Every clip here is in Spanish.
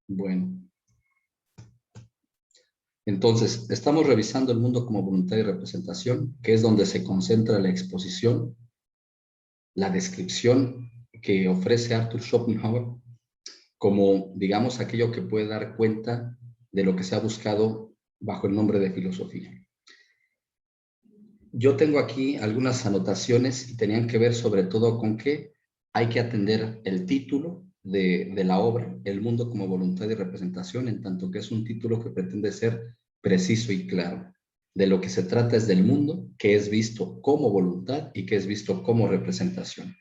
Bueno, entonces, estamos revisando el mundo como voluntad y representación, que es donde se concentra la exposición, la descripción que ofrece Arthur Schopenhauer como, digamos, aquello que puede dar cuenta de lo que se ha buscado bajo el nombre de filosofía. Yo tengo aquí algunas anotaciones y tenían que ver sobre todo con que hay que atender el título de la obra, El mundo como voluntad y representación, en tanto que es un título que pretende ser preciso y claro. De lo que se trata es del mundo que es visto como voluntad y que es visto como representación.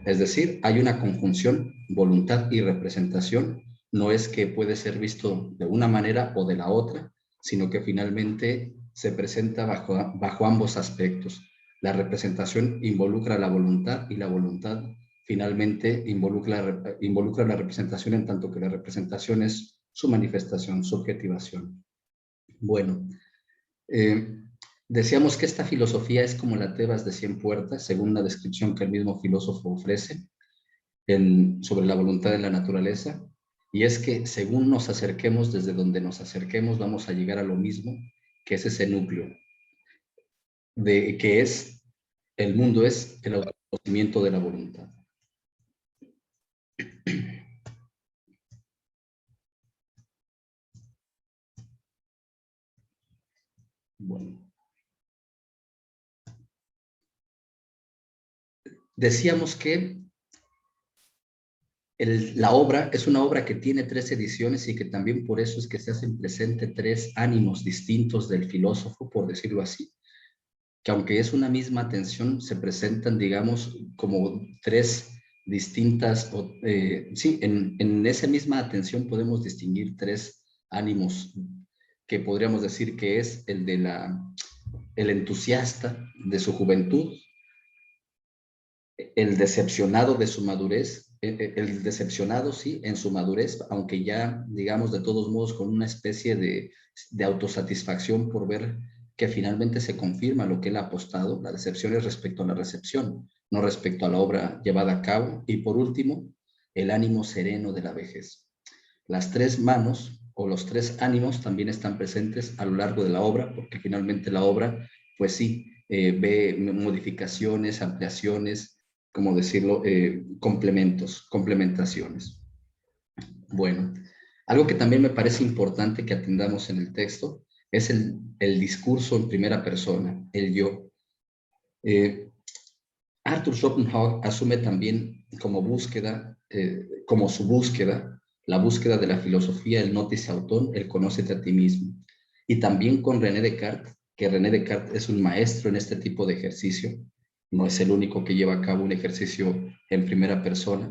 Es decir, hay una conjunción, voluntad y representación. No es que puede ser visto de una manera o de la otra, sino que finalmente se presenta bajo ambos aspectos. La representación involucra la voluntad y la voluntad finalmente involucra la representación, en tanto que la representación es su manifestación, su objetivación. Bueno, decíamos que esta filosofía es como la Tebas de 100 puertas, según la descripción que el mismo filósofo ofrece sobre la voluntad de la naturaleza, y es que según nos acerquemos, desde donde nos acerquemos, vamos a llegar a lo mismo, que es ese núcleo, de que es, el mundo es el autoconocimiento de la voluntad. Bueno. Decíamos que la obra es una obra que tiene 3 ediciones y que también por eso es que se hacen presente 3 ánimos distintos del filósofo, por decirlo así, que aunque es una misma atención, se presentan, digamos, como 3 distintas, sí, en esa misma atención podemos distinguir 3 ánimos que podríamos decir que es el entusiasta de su juventud, el decepcionado de su madurez, el decepcionado, sí, en su madurez, aunque ya, digamos, de todos modos, con una especie de autosatisfacción por ver que finalmente se confirma lo que él ha apostado. La decepción es respecto a la recepción, no respecto a la obra llevada a cabo. Y por último, el ánimo sereno de la vejez. Las 3 manos o los 3 ánimos también están presentes a lo largo de la obra, porque finalmente la obra, pues sí, ve modificaciones, ampliaciones, como decirlo, complementaciones. Bueno, algo que también me parece importante que atendamos en el texto es el discurso en primera persona, el yo. Arthur Schopenhauer asume también como búsqueda, como su búsqueda, la búsqueda de la filosofía, el notice auton, el conócete a ti mismo. Y también con René Descartes, que René Descartes es un maestro en este tipo de ejercicio, no es el único que lleva a cabo un ejercicio en primera persona,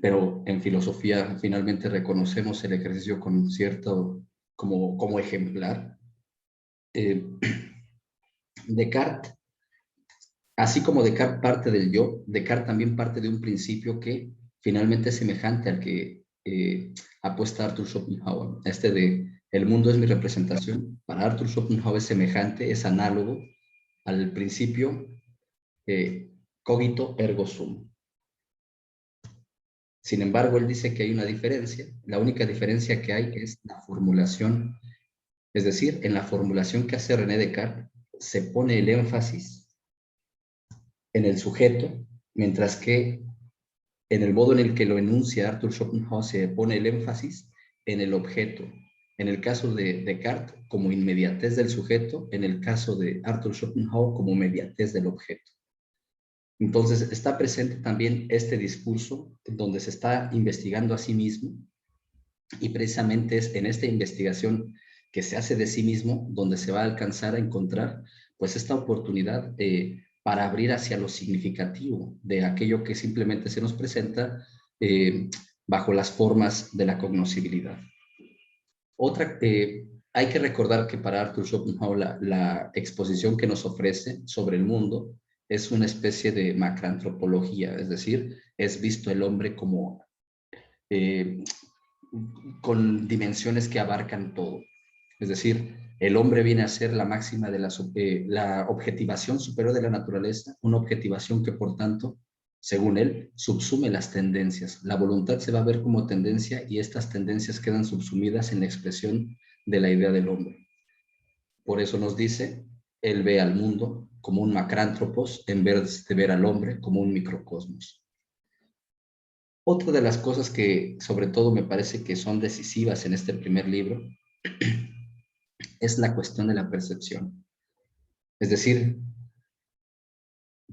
pero en filosofía finalmente reconocemos el ejercicio con cierto, como ejemplar. Descartes, así como Descartes parte del yo, Descartes también parte de un principio que finalmente es semejante al que apuesta Arthur Schopenhauer. Este de el mundo es mi representación. Para Arthur Schopenhauer es semejante, es análogo al principio cogito ergo sum. Sin embargo, él dice que hay una diferencia. La única diferencia que hay es la formulación. Es decir, en la formulación que hace René Descartes se pone el énfasis en el sujeto, mientras que en el modo en el que lo enuncia Arthur Schopenhauer se pone el énfasis en el objeto. En el caso de Descartes, como inmediatez del sujeto, en el caso de Arthur Schopenhauer, como inmediatez del objeto. Entonces, está presente también este discurso donde se está investigando a sí mismo, y precisamente es en esta investigación que se hace de sí mismo donde se va a alcanzar a encontrar pues esta oportunidad para abrir hacia lo significativo de aquello que simplemente se nos presenta bajo las formas de la cognoscibilidad. Hay que recordar que para Arthur Schopenhauer la exposición que nos ofrece sobre el mundo es una especie de macroantropología, es decir, es visto el hombre como con dimensiones que abarcan todo. Es decir, el hombre viene a ser la máxima de la objetivación superior de la naturaleza, una objetivación que por tanto Según él, subsume las tendencias. La voluntad se va a ver como tendencia y estas tendencias quedan subsumidas en la expresión de la idea del hombre. Por eso nos dice, él ve al mundo como un macrántropos en vez de ver al hombre como un microcosmos. Otra de las cosas que sobre todo me parece que son decisivas en este primer libro es la cuestión de la percepción. Es decir,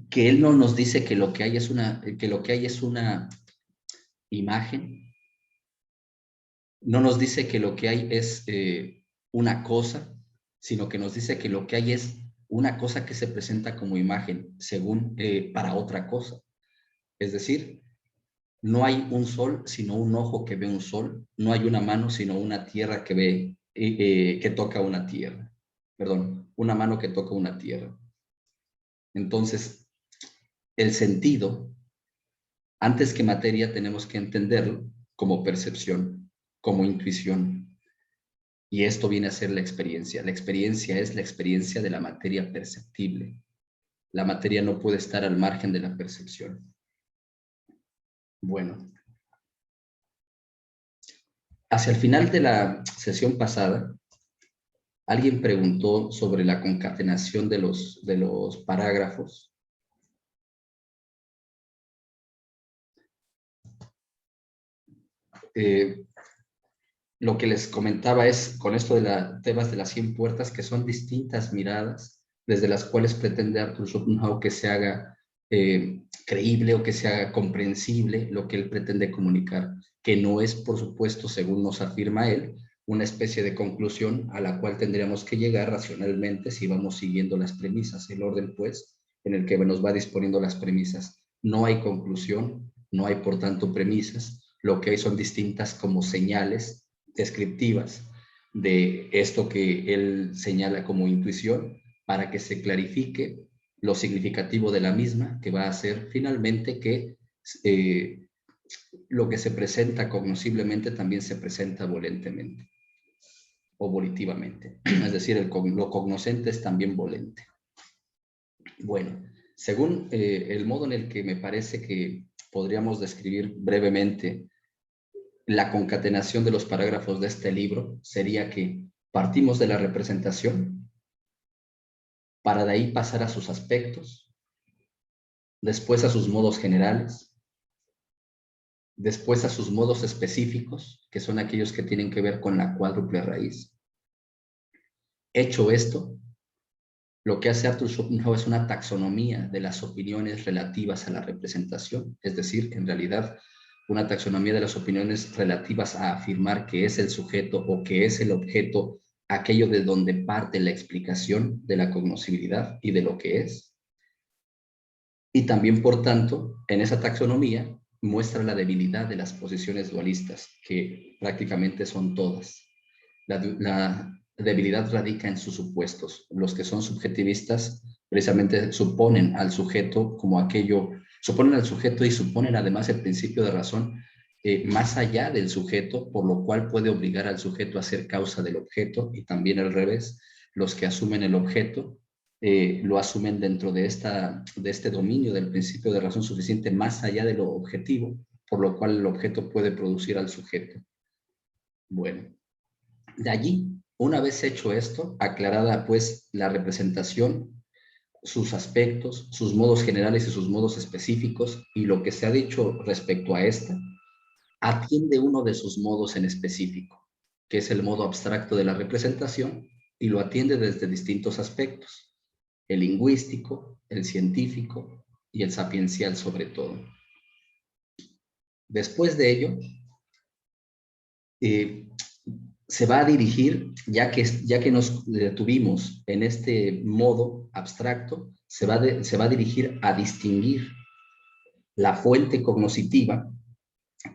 que él no nos dice que lo que hay es una imagen, no nos dice que lo que hay es una cosa, sino que nos dice que lo que hay es una cosa que se presenta como imagen según para otra cosa. Es decir, no hay un sol, sino un ojo que ve un sol, no hay una mano, sino una tierra que ve, que toca una tierra. Perdón, una mano que toca una tierra. Entonces, el sentido, antes que materia, tenemos que entenderlo como percepción, como intuición. Y esto viene a ser la experiencia. La experiencia es la experiencia de la materia perceptible. La materia no puede estar al margen de la percepción. Bueno, hacia el final de la sesión pasada, alguien preguntó sobre la concatenación de los parágrafos. Lo que les comentaba es, con esto de las temas de las 100 puertas, que son distintas miradas desde las cuales pretende Arthur Schopenhauer que se haga creíble o que se haga comprensible lo que él pretende comunicar, que no es, por supuesto, según nos afirma él, una especie de conclusión a la cual tendríamos que llegar racionalmente si vamos siguiendo las premisas, el orden, pues, en el que nos va disponiendo las premisas. No hay conclusión, no hay, por tanto, premisas, lo que hay son distintas como señales descriptivas de esto que él señala como intuición para que se clarifique lo significativo de la misma, que va a ser finalmente que lo que se presenta cognosciblemente también se presenta volentemente o volitivamente. Es decir, lo cognoscente es también volente. Bueno, según el modo en el que me parece que podríamos describir brevemente la concatenación de los parágrafos de este libro, sería que partimos de la representación para de ahí pasar a sus aspectos, después a sus modos generales, después a sus modos específicos, que son aquellos que tienen que ver con la cuádruple raíz. Hecho esto, lo que hace Arthur Schopenhauer es una taxonomía de las opiniones relativas a la representación, es decir, en realidad, una taxonomía de las opiniones relativas a afirmar que es el sujeto o que es el objeto, aquello de donde parte la explicación de la cognoscibilidad y de lo que es. Y también, por tanto, en esa taxonomía muestra la debilidad de las posiciones dualistas, que prácticamente son todas. La debilidad radica en sus supuestos. Los que son subjetivistas precisamente suponen al sujeto como aquello, suponen al sujeto y suponen además el principio de razón más allá del sujeto, por lo cual puede obligar al sujeto a ser causa del objeto, y también al revés, los que asumen el objeto lo asumen dentro de este dominio del principio de razón suficiente más allá de lo objetivo, por lo cual el objeto puede producir al sujeto. Bueno, de allí, una vez hecho esto, aclarada pues la representación, sus aspectos, sus modos generales y sus modos específicos, y lo que se ha dicho respecto a esta, atiende uno de sus modos en específico, que es el modo abstracto de la representación, y lo atiende desde distintos aspectos: el lingüístico, el científico y el sapiencial sobre todo. Después de ello, se va a dirigir, ya que nos detuvimos en este modo abstracto, se va a dirigir a distinguir la fuente cognoscitiva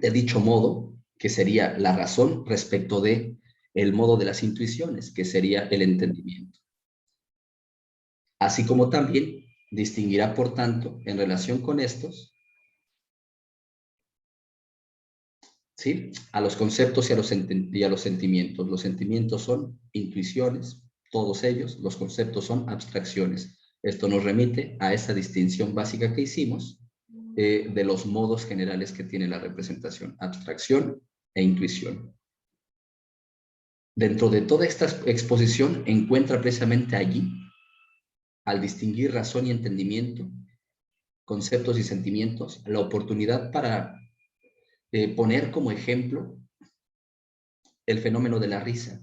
de dicho modo, que sería la razón, respecto de el modo de las intuiciones, que sería el entendimiento. Así como también distinguirá, por tanto, en relación con estos, ¿sí?, a los conceptos y a los sentimientos. Los sentimientos son intuiciones, todos ellos. Los conceptos son abstracciones. Esto nos remite a esa distinción básica que hicimos de los modos generales que tiene la representación, abstracción e intuición. Dentro de toda esta exposición encuentra precisamente allí, al distinguir razón y entendimiento, conceptos y sentimientos, la oportunidad para poner como ejemplo el fenómeno de la risa,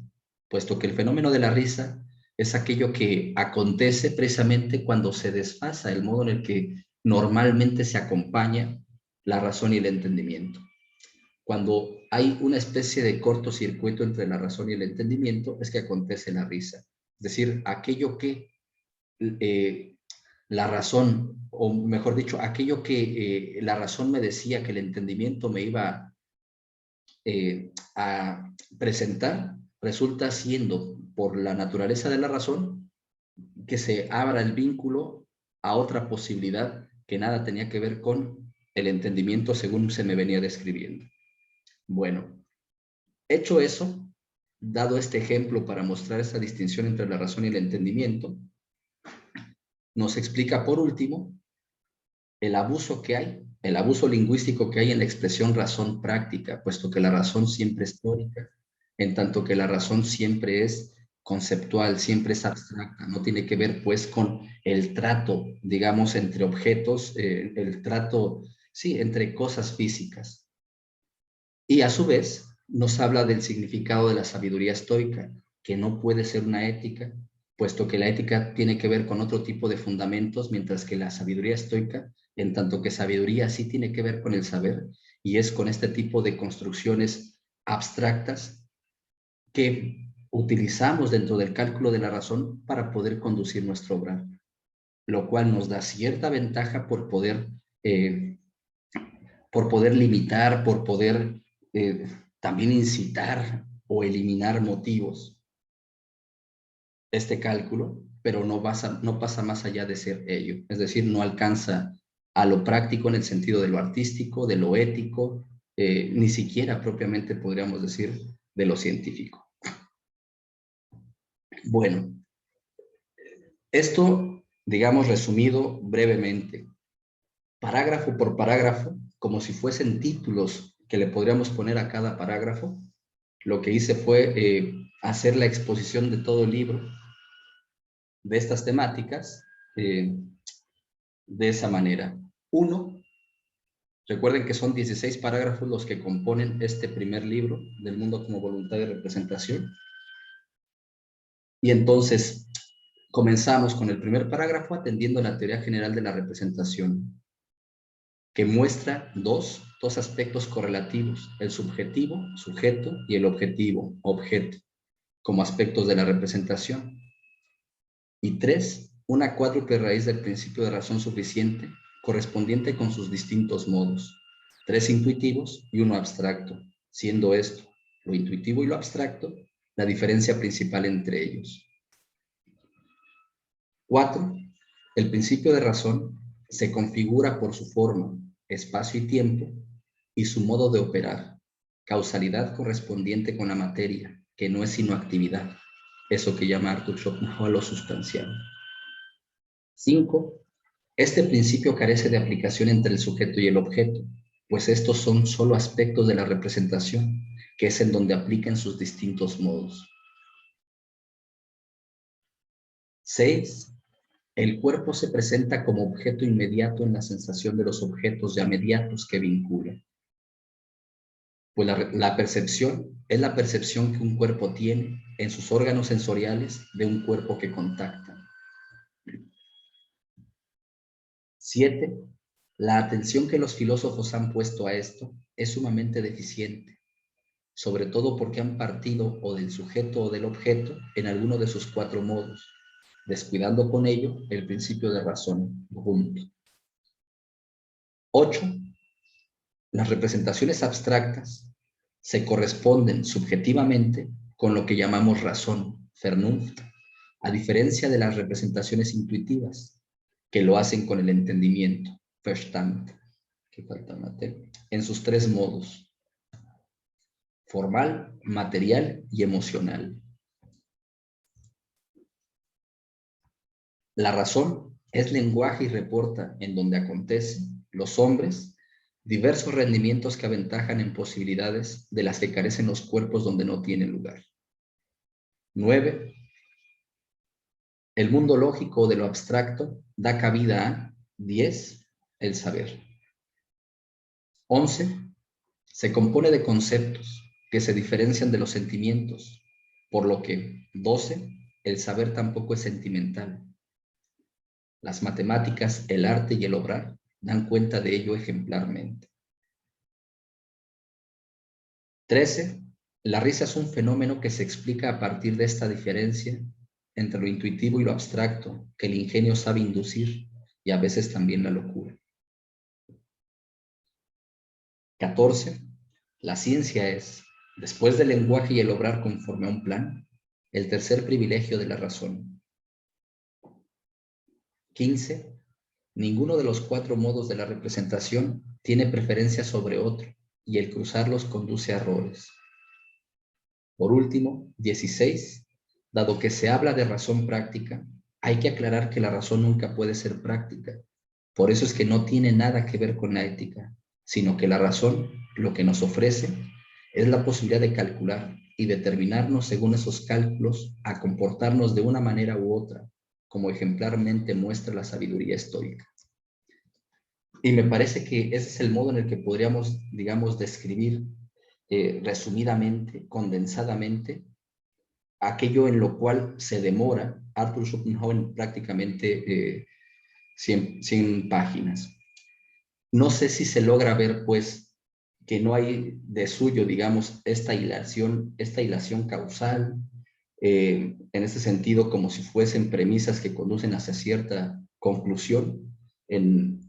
puesto que el fenómeno de la risa es aquello que acontece precisamente cuando se desfasa el modo en el que normalmente se acompaña la razón y el entendimiento. Cuando hay una especie de cortocircuito entre la razón y el entendimiento, es que acontece la risa. Es decir, aquello que la razón, o mejor dicho, aquello que la razón me decía que el entendimiento me iba a presentar, resulta siendo, por la naturaleza de la razón, que se abra el vínculo a otra posibilidad que nada tenía que ver con el entendimiento según se me venía describiendo. Bueno, hecho eso, dado este ejemplo para mostrar esa distinción entre la razón y el entendimiento, nos explica por último el abuso que hay, el abuso lingüístico que hay en la expresión razón práctica, puesto que la razón siempre es teórica, en tanto que la razón siempre es conceptual, siempre es abstracta, no tiene que ver pues con el trato, digamos, entre objetos, el trato, sí, entre cosas físicas. Y a su vez nos habla del significado de la sabiduría estoica, que no puede ser una ética, puesto que la ética tiene que ver con otro tipo de fundamentos, mientras que la sabiduría estoica, en tanto que sabiduría sí tiene que ver con el saber, y es con este tipo de construcciones abstractas que utilizamos dentro del cálculo de la razón para poder conducir nuestro obrar, lo cual nos da cierta ventaja por poder limitar, por poder también incitar o eliminar motivos. Este cálculo, pero no pasa más allá de ser ello. Es decir, no alcanza a lo práctico en el sentido de lo artístico, de lo ético, ni siquiera propiamente podríamos decir de lo científico. Bueno, esto, digamos, resumido brevemente, parágrafo por parágrafo, como si fuesen títulos que le podríamos poner a cada parágrafo, lo que hice fue hacer la exposición de todo el libro de estas temáticas de esa manera. Uno, recuerden que son 16 parágrafos los que componen este primer libro del mundo como voluntad de representación. Y entonces comenzamos con el primer parágrafo atendiendo la teoría general de la representación, que muestra dos aspectos correlativos, el subjetivo, sujeto, y el objetivo, objeto, como aspectos de la representación. Y 3, una cuádruple raíz del principio de razón suficiente, correspondiente con sus distintos modos, 3 intuitivos y 1 abstracto, siendo esto, lo intuitivo y lo abstracto, la diferencia principal entre ellos. 4, el principio de razón se configura por su forma, espacio y tiempo, y su modo de operar, causalidad correspondiente con la materia, que no es sino actividad, eso que llama Arthur Schopenhauer lo sustancial. 5. Este principio carece de aplicación entre el sujeto y el objeto, pues estos son solo aspectos de la representación, que es en donde aplican sus distintos modos. 6. El cuerpo se presenta como objeto inmediato en la sensación de los objetos ya mediatos que vinculan. Pues la percepción es la percepción que un cuerpo tiene en sus órganos sensoriales de un cuerpo que contacta. 7. La atención que los filósofos han puesto a esto es sumamente deficiente, sobre todo porque han partido o del sujeto o del objeto en alguno de sus 4 modos, descuidando con ello el principio de razón. 8. Las representaciones abstractas se corresponden subjetivamente con lo que llamamos razón, Vernunft, a diferencia de las representaciones intuitivas, que lo hacen con el entendimiento, Verstand, en sus 3 modos, formal, material y emocional. La razón es lenguaje y reporta en donde acontece los hombres, diversos rendimientos que aventajan en posibilidades de las que carecen los cuerpos donde no tienen lugar. 9. El mundo lógico de lo abstracto da cabida a 10. El saber. 11. Se compone de conceptos que se diferencian de los sentimientos, por lo que 12. El saber tampoco es sentimental. Las matemáticas, el arte y el obrar dan cuenta de ello ejemplarmente. 13. La risa es un fenómeno que se explica a partir de esta diferencia entre lo intuitivo y lo abstracto, que el ingenio sabe inducir, y a veces también la locura. 14. La ciencia es, después del lenguaje y el obrar conforme a un plan, el tercer privilegio de la razón. 15. Ninguno de los 4 modos de la representación tiene preferencia sobre otro, y el cruzarlos conduce a errores. Por último, 16. Dado que se habla de razón práctica, hay que aclarar que la razón nunca puede ser práctica. Por eso es que no tiene nada que ver con la ética, sino que la razón, lo que nos ofrece, es la posibilidad de calcular y determinarnos según esos cálculos a comportarnos de una manera u otra, como ejemplarmente muestra la sabiduría estoica. Y me parece que ese es el modo en el que podríamos, digamos, describir resumidamente, condensadamente, aquello en lo cual se demora Arthur Schopenhauer prácticamente 100 páginas. No sé si se logra ver, pues, que no hay de suyo, digamos, esta hilación causal, en ese sentido, como si fuesen premisas que conducen hacia cierta conclusión en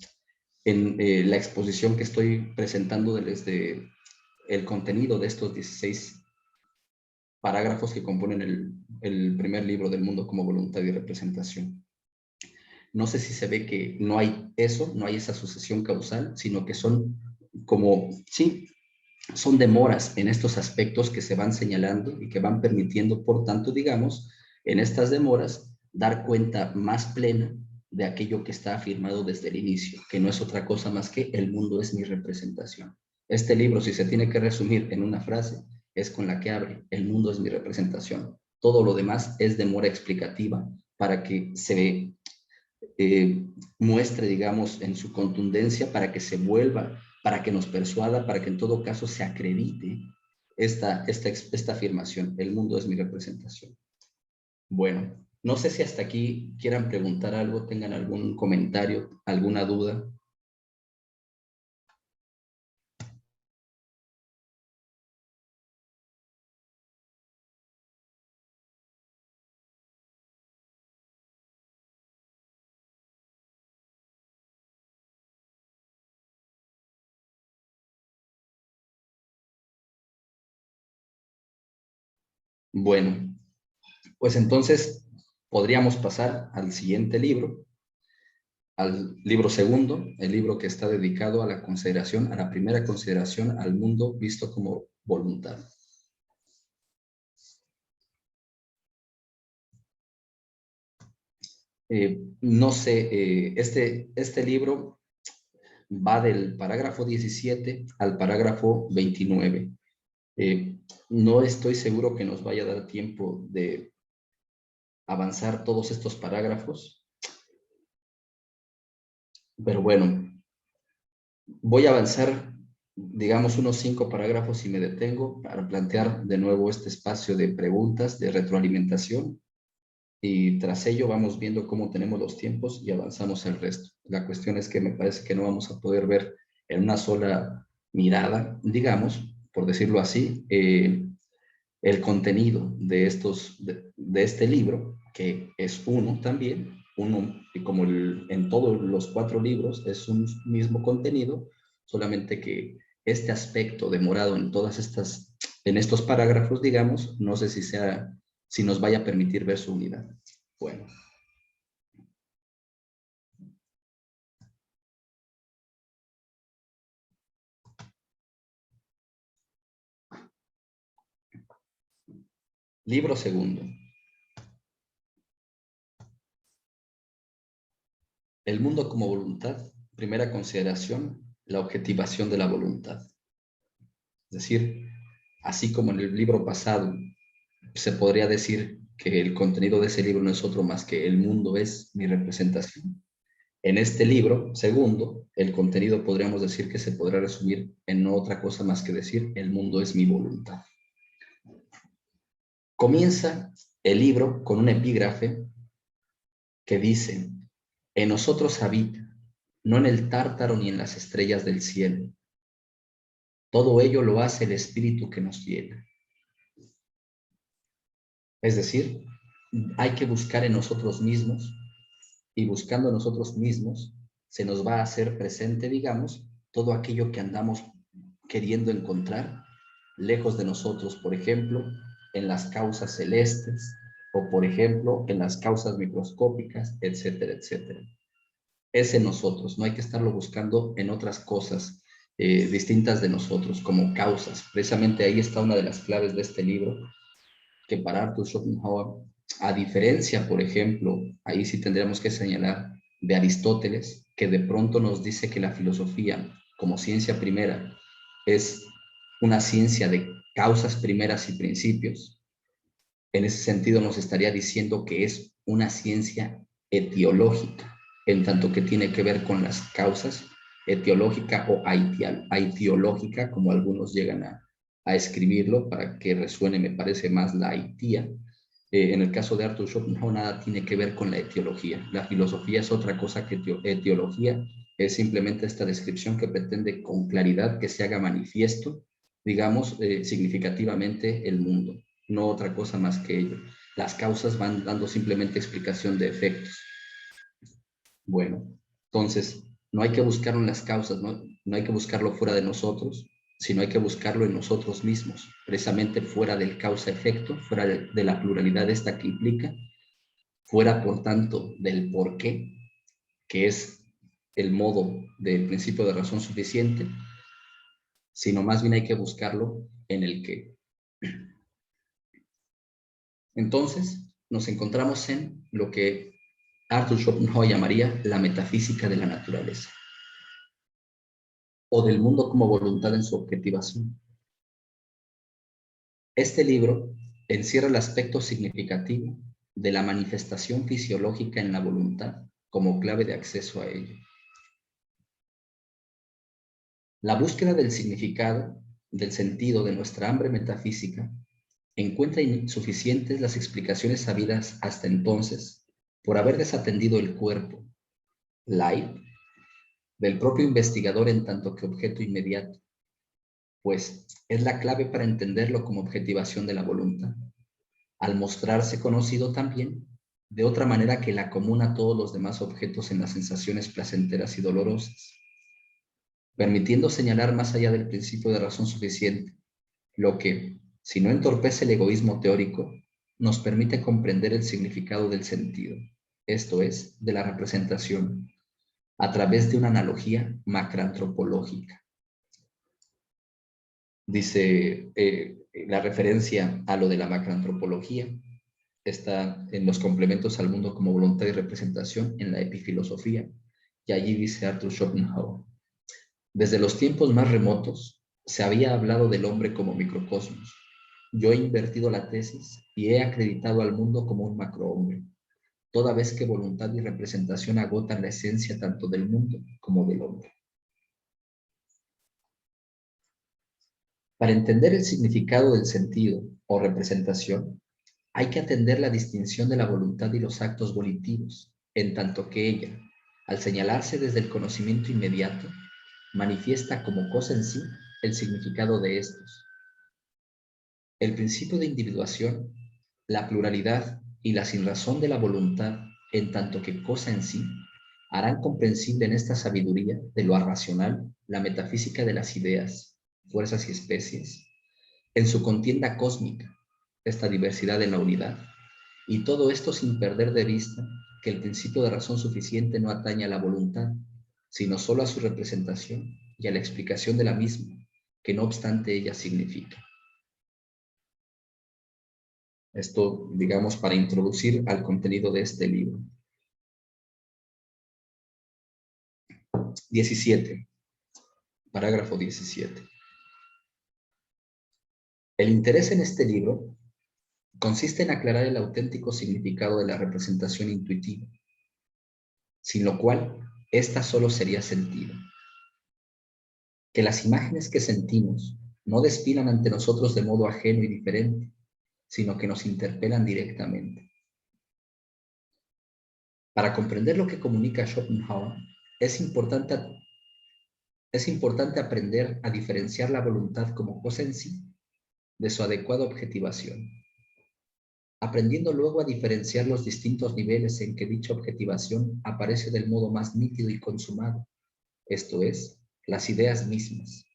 la exposición que estoy presentando desde el contenido de estos 16 parágrafos que componen el primer libro del mundo como voluntad y representación. No sé si se ve que no hay eso, no hay esa sucesión causal, sino que son como, sí, son demoras en estos aspectos que se van señalando y que van permitiendo, por tanto, digamos, en estas demoras, dar cuenta más plena de aquello que está afirmado desde el inicio, que no es otra cosa más que el mundo es mi representación. Este libro, si se tiene que resumir en una frase, es con la que abre, el mundo es mi representación. Todo lo demás es demora explicativa para que se muestre, digamos, en su contundencia, para que se vuelva, para que nos persuada, para que en todo caso se acredite esta afirmación, el mundo es mi representación. Bueno, no sé si hasta aquí quieran preguntar algo, tengan algún comentario, alguna duda. Bueno, pues entonces podríamos pasar al siguiente libro, al libro segundo, el libro que está dedicado a la consideración, a la primera consideración al mundo visto como voluntad. No sé, este libro va del parágrafo 17 al parágrafo 29. No estoy seguro que nos vaya a dar tiempo de avanzar todos estos parágrafos, pero bueno, voy a avanzar, digamos, unos 5 parágrafos y me detengo para plantear de nuevo este espacio de preguntas, de retroalimentación, y tras ello vamos viendo cómo tenemos los tiempos y avanzamos el resto. La cuestión es que me parece que no vamos a poder ver en una sola mirada, digamos, por decirlo así, el contenido de este libro, que es uno también, uno, y como en todos los 4 libros es un mismo contenido, solamente que este aspecto demorado en estos parágrafos, digamos, no sé si nos vaya a permitir ver su unidad. Bueno. Libro segundo. El mundo como voluntad Primera consideración, la objetivación de la voluntad. Es decir, así como en el libro pasado se podría decir que el contenido de ese libro no es otro más que el mundo es mi representación. En este libro, segundo, el contenido podríamos decir que se podrá resumir en no otra cosa más que decir el mundo es mi voluntad. Comienza el libro con un epígrafe que dice: en nosotros habita, no en el tártaro ni en las estrellas del cielo. Todo ello lo hace el espíritu que nos llena. Es decir, hay que buscar en nosotros mismos, y buscando en nosotros mismos se nos va a hacer presente, digamos, todo aquello que andamos queriendo encontrar lejos de nosotros, por ejemplo, en las causas celestes, o por ejemplo, en las causas microscópicas, etcétera, etcétera. Es en nosotros, no hay que estarlo buscando en otras cosas distintas de nosotros, como causas. Precisamente ahí está una de las claves de este libro, que para Arthur Schopenhauer, a diferencia, por ejemplo, ahí sí tendríamos que señalar, de Aristóteles, que de pronto nos dice que la filosofía, como ciencia primera, es una ciencia de causas primeras y principios. En ese sentido nos estaría diciendo que es una ciencia etiológica, en tanto que tiene que ver con las causas, etiológica o haitiológica, como algunos llegan a escribirlo para que resuene, me parece, más la haitía. En el caso de Arthur Schopenhauer, nada tiene que ver con la etiología. La filosofía es otra cosa que etiología, es simplemente esta descripción que pretende con claridad que se haga manifiesto, digamos, significativamente el mundo, no otra cosa más que ello. Las causas van dando simplemente explicación de efectos. Bueno, entonces, no hay que buscarlo en las causas, no hay que buscarlo fuera de nosotros, sino hay que buscarlo en nosotros mismos, precisamente fuera del causa-efecto, fuera de la pluralidad esta que implica, fuera, por tanto, del por qué, que es el modo del principio de razón suficiente, sino más bien hay que buscarlo en el qué. Entonces, nos encontramos en lo que Arthur Schopenhauer llamaría la metafísica de la naturaleza, o del mundo como voluntad en su objetivación. Este libro encierra el aspecto significativo de la manifestación fisiológica en la voluntad como clave de acceso a ello. La búsqueda del significado, del sentido de nuestra hambre metafísica, encuentra insuficientes las explicaciones sabidas hasta entonces por haber desatendido el cuerpo, life, del propio investigador en tanto que objeto inmediato, pues es la clave para entenderlo como objetivación de la voluntad, al mostrarse conocido también de otra manera que la común a todos los demás objetos en las sensaciones placenteras y dolorosas, permitiendo señalar más allá del principio de razón suficiente, lo que, si no entorpece el egoísmo teórico, nos permite comprender el significado del sentido, esto es, de la representación, a través de una analogía macroantropológica. Dice la referencia a lo de la macroantropología, está en los complementos al mundo como voluntad y representación en la epifilosofía, y allí dice Arthur Schopenhauer: desde los tiempos más remotos se había hablado del hombre como microcosmos. Yo he invertido la tesis y he acreditado al mundo como un macrohombre, toda vez que voluntad y representación agotan la esencia tanto del mundo como del hombre. Para entender el significado del sentido o representación, hay que atender la distinción de la voluntad y los actos volitivos, en tanto que ella, al señalarse desde el conocimiento inmediato, manifiesta como cosa en sí el significado de estos. El principio de individuación, la pluralidad y la sinrazón de la voluntad, en tanto que cosa en sí, harán comprensible en esta sabiduría de lo irracional la metafísica de las ideas, fuerzas y especies, en su contienda cósmica, esta diversidad en la unidad, y todo esto sin perder de vista que el principio de razón suficiente no atañe a la voluntad, sino solo a su representación y a la explicación de la misma, que no obstante ella significa. Esto, digamos, para introducir al contenido de este libro. 17. Parágrafo 17. El interés en este libro consiste en aclarar el auténtico significado de la representación intuitiva, sin lo cual ésta solo sería sentido. Que las imágenes que sentimos no desfilan ante nosotros de modo ajeno y diferente, sino que nos interpelan directamente. Para comprender lo que comunica Schopenhauer, es importante aprender a diferenciar la voluntad como cosa en sí de su adecuada objetivación, aprendiendo luego a diferenciar los distintos niveles en que dicha objetivación aparece del modo más nítido y consumado, esto es, las ideas mismas,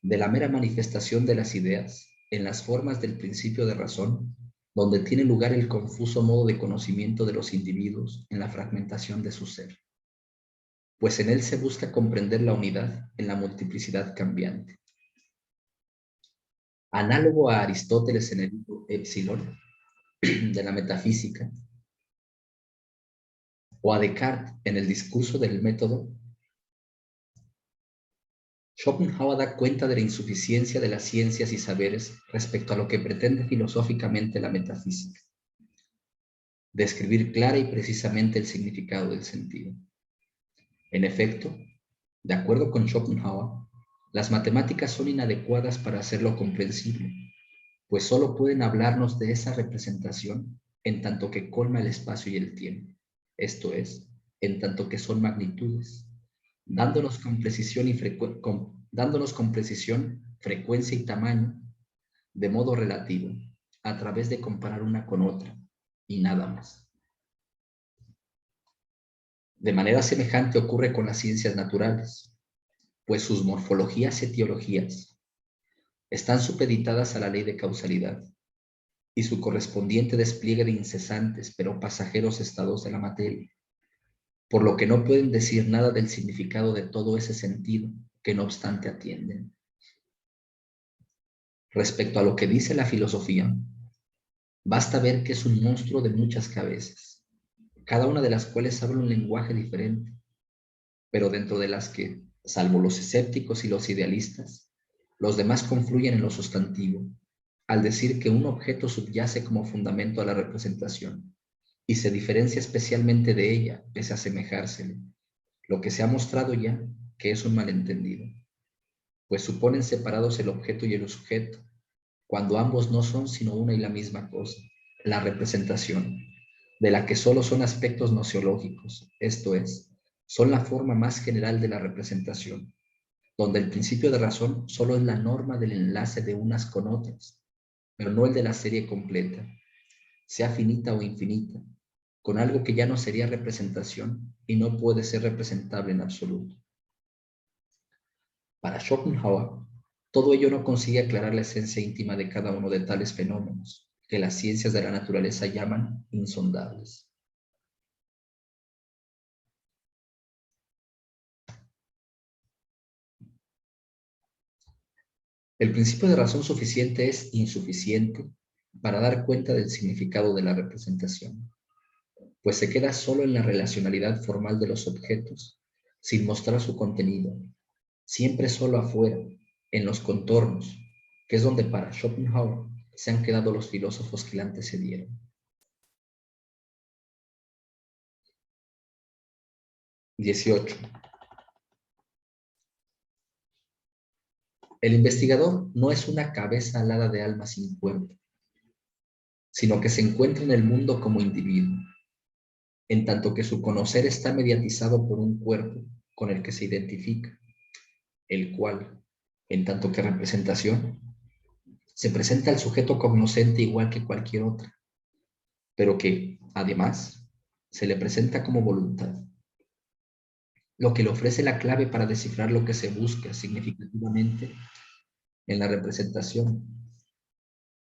de la mera manifestación de las ideas en las formas del principio de razón, donde tiene lugar el confuso modo de conocimiento de los individuos en la fragmentación de su ser, pues en él se busca comprender la unidad en la multiplicidad cambiante. Análogo a Aristóteles en el libro Epsilon de la metafísica, o a Descartes en el discurso del método, Schopenhauer da cuenta de la insuficiencia de las ciencias y saberes respecto a lo que pretende filosóficamente la metafísica, describir clara y precisamente el significado del sentido. En efecto, de acuerdo con Schopenhauer, las matemáticas son inadecuadas para hacerlo comprensible, pues solo pueden hablarnos de esa representación en tanto que colma el espacio y el tiempo, esto es, en tanto que son magnitudes, dándonos con precisión, frecuencia y tamaño, de modo relativo, a través de comparar una con otra, y nada más. De manera semejante ocurre con las ciencias naturales, pues sus morfologías y etiologías están supeditadas a la ley de causalidad y su correspondiente despliegue de incesantes pero pasajeros estados de la materia, por lo que no pueden decir nada del significado de todo ese sentido que no obstante atienden. Respecto a lo que dice la filosofía, basta ver que es un monstruo de muchas cabezas, cada una de las cuales habla un lenguaje diferente, pero dentro de las que, salvo los escépticos y los idealistas, los demás confluyen en lo sustantivo, al decir que un objeto subyace como fundamento a la representación y se diferencia especialmente de ella, pese a asemejársele, lo que se ha mostrado ya que es un malentendido, pues suponen separados el objeto y el sujeto, cuando ambos no son sino una y la misma cosa, la representación, de la que solo son aspectos nociológicos, esto es, son la forma más general de la representación, donde el principio de razón solo es la norma del enlace de unas con otras, pero no el de la serie completa, sea finita o infinita, con algo que ya no sería representación y no puede ser representable en absoluto. Para Schopenhauer, todo ello no consigue aclarar la esencia íntima de cada uno de tales fenómenos, que las ciencias de la naturaleza llaman insondables. El principio de razón suficiente es insuficiente para dar cuenta del significado de la representación, pues se queda solo en la relacionalidad formal de los objetos, sin mostrar su contenido, siempre solo afuera, en los contornos, que es donde para Schopenhauer se han quedado los filósofos que le antecedieron. 18. El investigador no es una cabeza alada de alma sin cuerpo, sino que se encuentra en el mundo como individuo, en tanto que su conocer está mediatizado por un cuerpo con el que se identifica, el cual, en tanto que representación, se presenta al sujeto cognoscente igual que cualquier otra, pero que, además, se le presenta como voluntad, lo que le ofrece la clave para descifrar lo que se busca significativamente en la representación,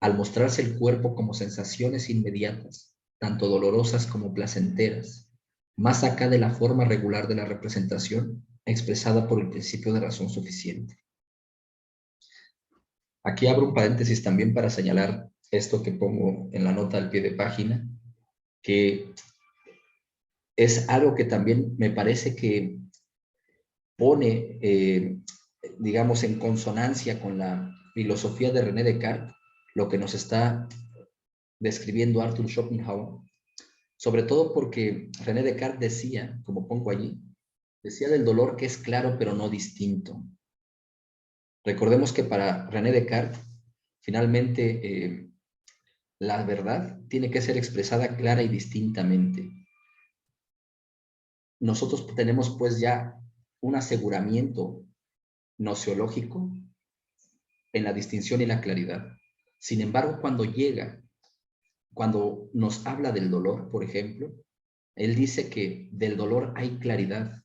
al mostrarse el cuerpo como sensaciones inmediatas, tanto dolorosas como placenteras, más acá de la forma regular de la representación expresada por el principio de razón suficiente. Aquí abro un paréntesis también para señalar esto que pongo en la nota al pie de página, que es algo que también me parece que pone, digamos, en consonancia con la filosofía de René Descartes, lo que nos está describiendo Arthur Schopenhauer, sobre todo porque René Descartes decía, como pongo allí, decía del dolor que es claro pero no distinto. Recordemos que para René Descartes, finalmente, la verdad tiene que ser expresada clara y distintamente. Nosotros tenemos pues ya un aseguramiento nociológico en la distinción y la claridad. Sin embargo, cuando nos habla del dolor, por ejemplo, él dice que del dolor hay claridad,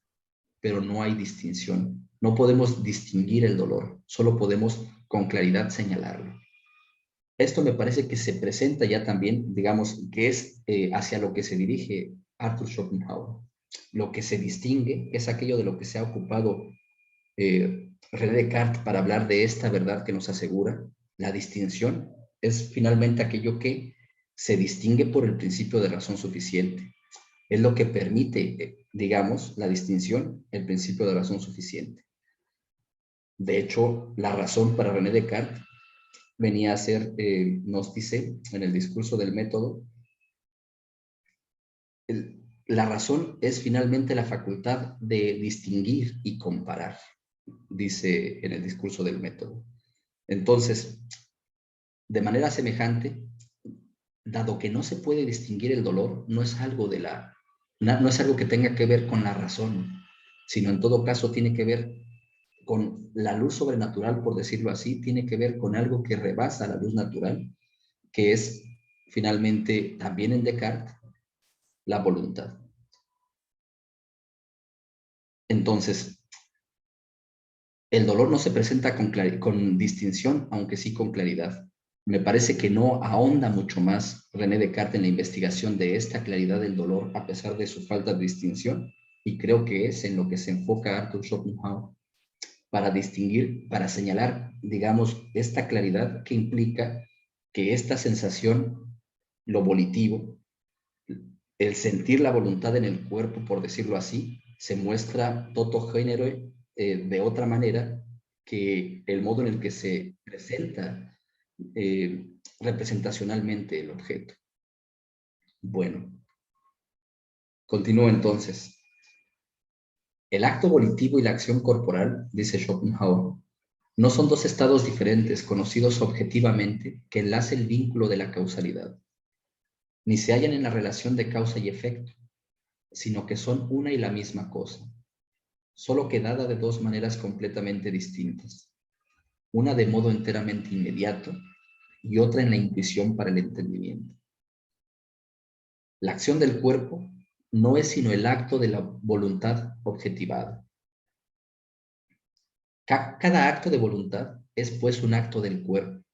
pero no hay distinción. No podemos distinguir el dolor, solo podemos con claridad señalarlo. Esto me parece que se presenta ya también, digamos, que es hacia lo que se dirige Arthur Schopenhauer. Lo que se distingue es aquello de lo que se ha ocupado René Descartes para hablar de esta verdad que nos asegura. La distinción es finalmente aquello que se distingue por el principio de razón suficiente. Es lo que permite, digamos, la distinción, el principio de razón suficiente. De hecho, la razón para René Descartes venía a ser, nos dice en el discurso del método, la razón es finalmente la facultad de distinguir y comparar, dice en el discurso del método. Entonces, de manera semejante, dado que no se puede distinguir el dolor, no es algo que tenga que ver con la razón, sino en todo caso tiene que ver con la luz sobrenatural, por decirlo así, tiene que ver con algo que rebasa la luz natural, que es finalmente también en Descartes la voluntad. Entonces, el dolor no se presenta con distinción, aunque sí con claridad. Me parece que no ahonda mucho más René Descartes en la investigación de esta claridad del dolor, a pesar de su falta de distinción, y creo que es en lo que se enfoca Arthur Schopenhauer para distinguir, para señalar, digamos, esta claridad que implica que esta sensación, lo volitivo, el sentir la voluntad en el cuerpo, por decirlo así, se muestra toto género de otra manera que el modo en el que se presenta representacionalmente el objeto. Bueno, continúo entonces. El acto volitivo y la acción corporal, dice Schopenhauer, no son dos estados diferentes conocidos objetivamente que enlacen el vínculo de la causalidad, ni se hallan en la relación de causa y efecto, sino que son una y la misma cosa, solo que dada de dos maneras completamente distintas, una de modo enteramente inmediato y otra en la intuición para el entendimiento. La acción del cuerpo no es sino el acto de la voluntad objetivada. Cada acto de voluntad es pues un acto del cuerpo.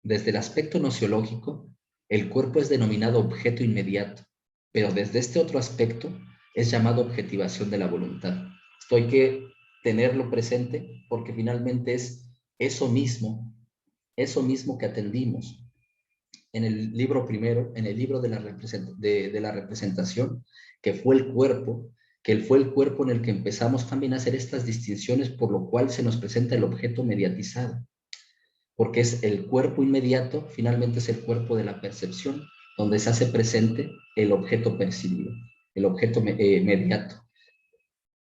Desde el aspecto nociológico, el cuerpo es denominado objeto inmediato, pero desde este otro aspecto es llamado objetivación de la voluntad. Esto hay que tenerlo presente porque finalmente es eso mismo que atendimos en el libro primero, en el libro de la representación, que fue el cuerpo, que fue el cuerpo en el que empezamos también a hacer estas distinciones, por lo cual se nos presenta el objeto mediatizado, porque es el cuerpo inmediato, finalmente es el cuerpo de la percepción, donde se hace presente el objeto percibido, el objeto mediato.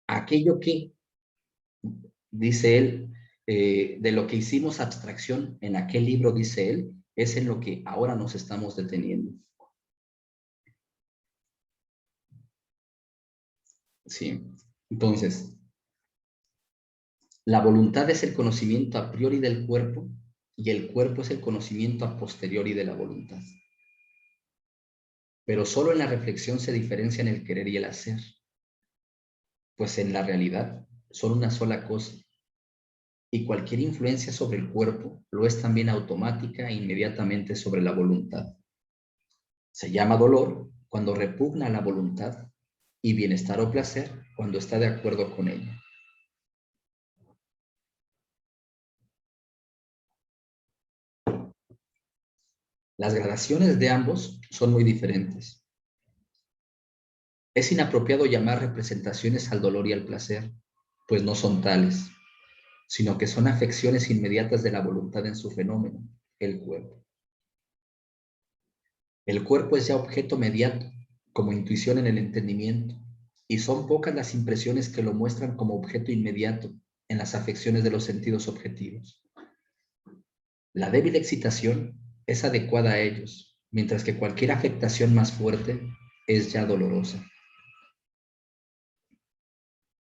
Aquello que, dice él, de lo que hicimos abstracción en aquel libro, dice él, es en lo que ahora nos estamos deteniendo. Sí, entonces, la voluntad es el conocimiento a priori del cuerpo y el cuerpo es el conocimiento a posteriori de la voluntad. Pero solo en la reflexión se diferencian el querer y el hacer, pues en la realidad son una sola cosa y cualquier influencia sobre el cuerpo lo es también automática e inmediatamente sobre la voluntad. Se llama dolor cuando repugna a la voluntad y bienestar o placer cuando está de acuerdo con ella. Las gradaciones de ambos son muy diferentes. Es inapropiado llamar representaciones al dolor y al placer, pues no son tales, sino que son afecciones inmediatas de la voluntad en su fenómeno, el cuerpo. El cuerpo es ya objeto mediato, como intuición en el entendimiento, y son pocas las impresiones que lo muestran como objeto inmediato en las afecciones de los sentidos objetivos. La débil excitación es adecuada a ellos, mientras que cualquier afectación más fuerte es ya dolorosa.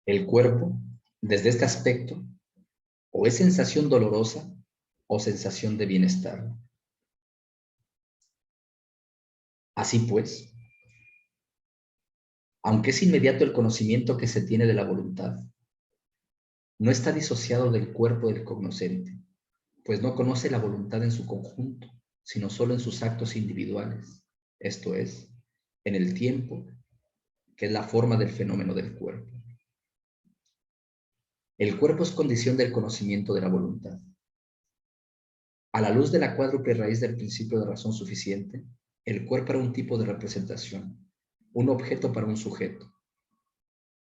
El cuerpo, desde este aspecto, o es sensación dolorosa o sensación de bienestar. Así pues, aunque es inmediato el conocimiento que se tiene de la voluntad, no está disociado del cuerpo del cognoscente, pues no conoce la voluntad en su conjunto, sino solo en sus actos individuales, esto es, en el tiempo, que es la forma del fenómeno del cuerpo. El cuerpo es condición del conocimiento de la voluntad. A la luz de la cuádruple raíz del principio de razón suficiente, el cuerpo era un tipo de representación, un objeto para un sujeto.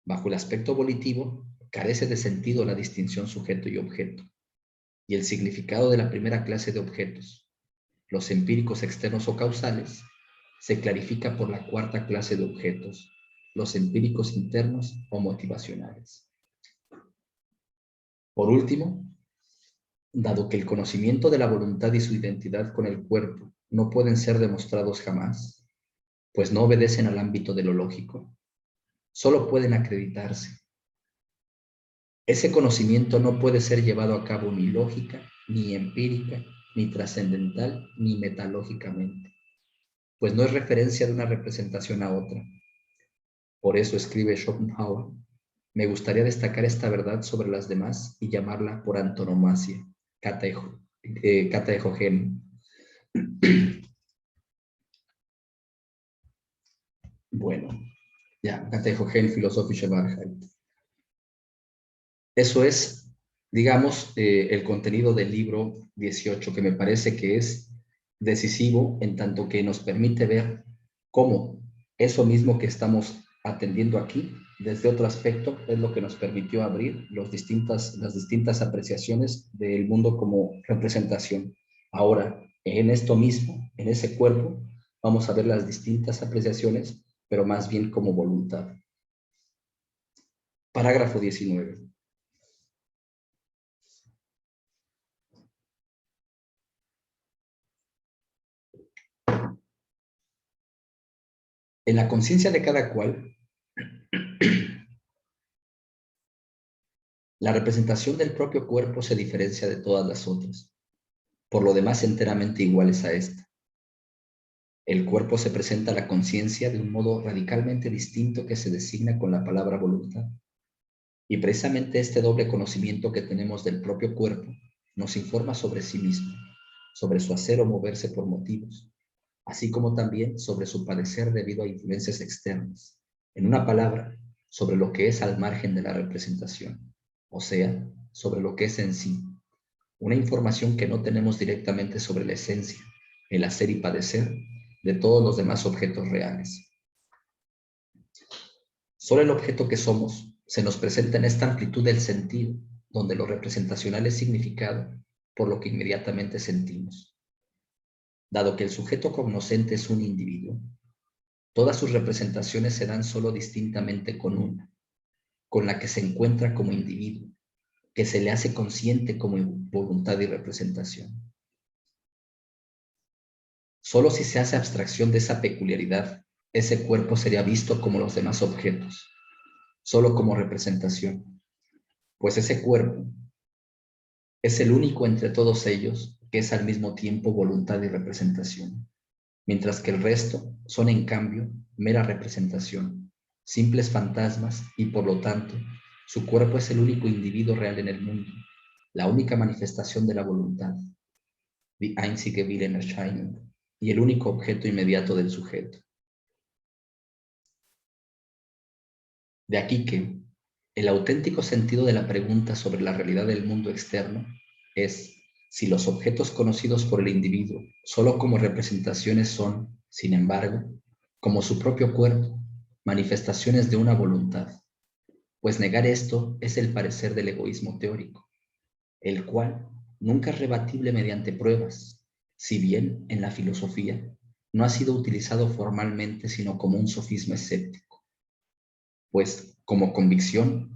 Bajo el aspecto volitivo, carece de sentido la distinción sujeto y objeto, y el significado de la primera clase de objetos, los empíricos externos o causales, se clarifica por la cuarta clase de objetos, los empíricos internos o motivacionales. Por último, dado que el conocimiento de la voluntad y su identidad con el cuerpo no pueden ser demostrados jamás, pues no obedecen al ámbito de lo lógico, solo pueden acreditarse. Ese conocimiento no puede ser llevado a cabo ni lógica, ni empírica, ni trascendental, ni metalógicamente, pues no es referencia de una representación a otra. Por eso escribe Schopenhauer, me gustaría destacar esta verdad sobre las demás y llamarla por antonomasia, kataehogen. Bueno, ya, kataehogen philosophische Wahrheit. Eso es, digamos, el contenido del libro 18, que me parece que es decisivo en tanto que nos permite ver cómo eso mismo que estamos atendiendo aquí, desde otro aspecto, es lo que nos permitió abrir las distintas apreciaciones del mundo como representación. Ahora, en esto mismo, en ese cuerpo, vamos a ver las distintas apreciaciones, pero más bien como voluntad. Parágrafo 19. En la conciencia de cada cual, la representación del propio cuerpo se diferencia de todas las otras, por lo demás enteramente iguales a esta. El cuerpo se presenta a la conciencia de un modo radicalmente distinto que se designa con la palabra voluntad. Y precisamente este doble conocimiento que tenemos del propio cuerpo nos informa sobre sí mismo, sobre su hacer o moverse por motivos, así como también sobre su padecer debido a influencias externas. En una palabra, sobre lo que es al margen de la representación, o sea, sobre lo que es en sí. Una información que no tenemos directamente sobre la esencia, el hacer y padecer de todos los demás objetos reales. Solo el objeto que somos se nos presenta en esta amplitud del sentido, donde lo representacional es significado por lo que inmediatamente sentimos. Dado que el sujeto cognoscente es un individuo, todas sus representaciones se dan solo distintamente con una, con la que se encuentra como individuo, que se le hace consciente como voluntad y representación. Solo si se hace abstracción de esa peculiaridad, ese cuerpo sería visto como los demás objetos, solo como representación, pues ese cuerpo es el único entre todos ellos que es al mismo tiempo voluntad y representación, mientras que el resto son en cambio mera representación, simples fantasmas y por lo tanto su cuerpo es el único individuo real en el mundo, la única manifestación de la voluntad, die einzige Willenerscheinung, y el único objeto inmediato del sujeto. De aquí que el auténtico sentido de la pregunta sobre la realidad del mundo externo es si los objetos conocidos por el individuo solo como representaciones son, sin embargo, como su propio cuerpo, manifestaciones de una voluntad, pues negar esto es el parecer del egoísmo teórico, el cual nunca es rebatible mediante pruebas, si bien en la filosofía no ha sido utilizado formalmente sino como un sofisma escéptico, pues como convicción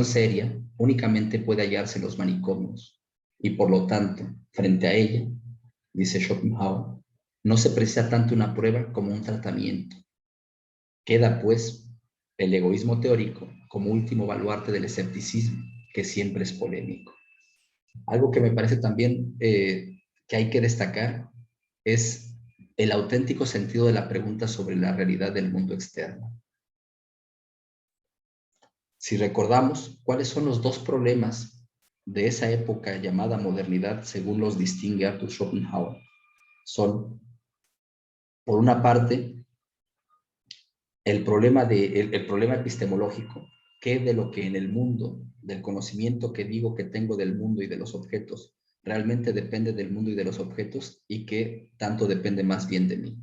seria, únicamente puede hallarse en los manicomios, y por lo tanto, frente a ella, dice Schopenhauer, no se precisa tanto una prueba como un tratamiento. Queda, pues, el egoísmo teórico como último baluarte del escepticismo, que siempre es polémico. Algo que me parece también que hay que destacar es el auténtico sentido de la pregunta sobre la realidad del mundo externo. Si recordamos cuáles son los dos problemas de esa época llamada modernidad, según los distingue Arthur Schopenhauer, son, por una parte, el problema epistemológico, que de lo que en el mundo, del conocimiento que digo que tengo del mundo y de los objetos, realmente depende del mundo y de los objetos, y que tanto depende más bien de mí.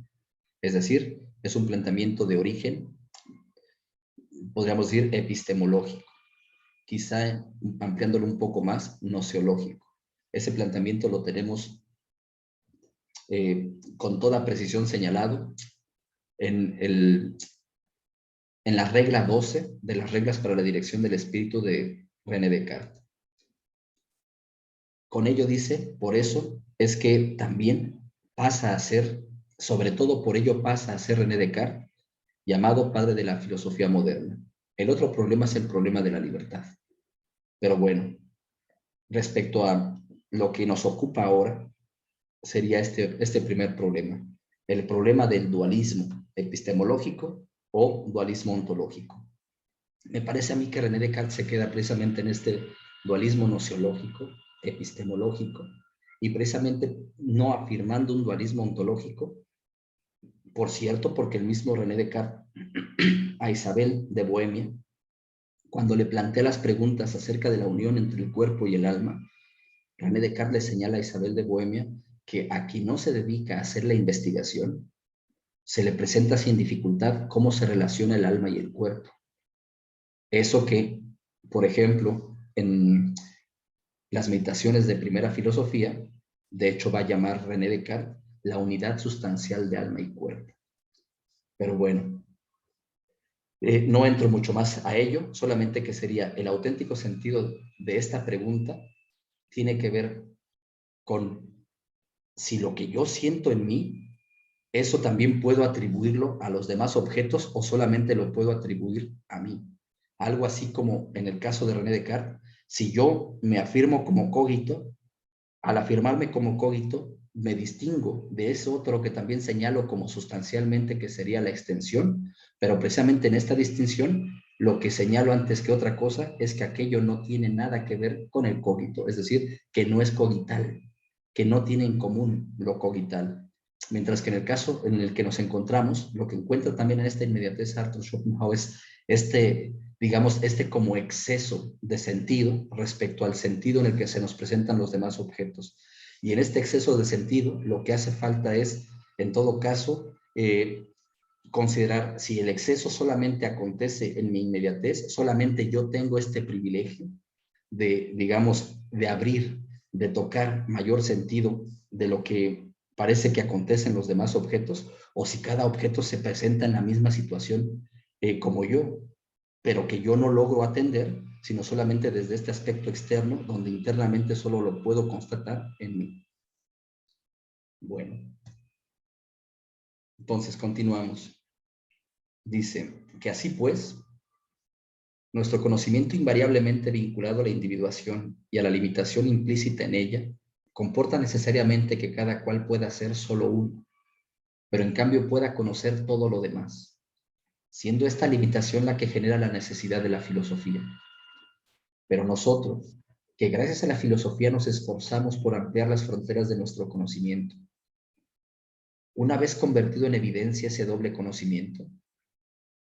Es decir, es un planteamiento de origen, podríamos decir, epistemológico, quizá ampliándolo un poco más, gnoseológico. Ese planteamiento lo tenemos con toda precisión señalado en la regla 12 de las reglas para la dirección del espíritu de René Descartes. Con ello dice, por eso es que también pasa a ser, sobre todo por ello pasa a ser René Descartes, llamado padre de la filosofía moderna. El otro problema es el problema de la libertad. Pero bueno, respecto a lo que nos ocupa ahora, sería este primer problema, el problema del dualismo epistemológico o dualismo ontológico. Me parece a mí que René Descartes se queda precisamente en este dualismo nociológico, epistemológico, y precisamente no afirmando un dualismo ontológico, por cierto, porque el mismo René Descartes a Isabel de Bohemia, cuando le plantea las preguntas acerca de la unión entre el cuerpo y el alma, René Descartes le señala a Isabel de Bohemia que a quien no se dedica a hacer la investigación, se le presenta sin dificultad cómo se relaciona el alma y el cuerpo. Eso que, por ejemplo, en las meditaciones de primera filosofía, de hecho va a llamar René Descartes la unidad sustancial de alma y cuerpo. Pero bueno, no entro mucho más a ello, solamente que sería el auténtico sentido de esta pregunta tiene que ver con si lo que yo siento en mí, eso también puedo atribuirlo a los demás objetos o solamente lo puedo atribuir a mí. Algo así como en el caso de René Descartes, si yo me afirmo como cogito, al afirmarme como cogito, me distingo de ese otro que también señalo como sustancialmente que sería la extensión, pero precisamente en esta distinción, lo que señalo antes que otra cosa es que aquello no tiene nada que ver con el cogito, es decir, que no es cogital, que no tiene en común lo cogital. Mientras que en el caso en el que nos encontramos, lo que encuentra también en esta inmediatez Arthur Schopenhauer es digamos, como exceso de sentido respecto al sentido en el que se nos presentan los demás objetos. Y en este exceso de sentido, lo que hace falta es, en todo caso, considerar si el exceso solamente acontece en mi inmediatez, solamente yo tengo este privilegio de, digamos, de abrir, de tocar mayor sentido de lo que parece que acontece en los demás objetos, o si cada objeto se presenta en la misma situación como yo, pero que yo no logro atender, sino solamente desde este aspecto externo, donde internamente solo lo puedo constatar en mí. Bueno, entonces continuamos. Dice que así pues, nuestro conocimiento invariablemente vinculado a la individuación y a la limitación implícita en ella, comporta necesariamente que cada cual pueda ser solo uno, pero en cambio pueda conocer todo lo demás, siendo esta limitación la que genera la necesidad de la filosofía. Pero nosotros, que gracias a la filosofía nos esforzamos por ampliar las fronteras de nuestro conocimiento, una vez convertido en evidencia ese doble conocimiento,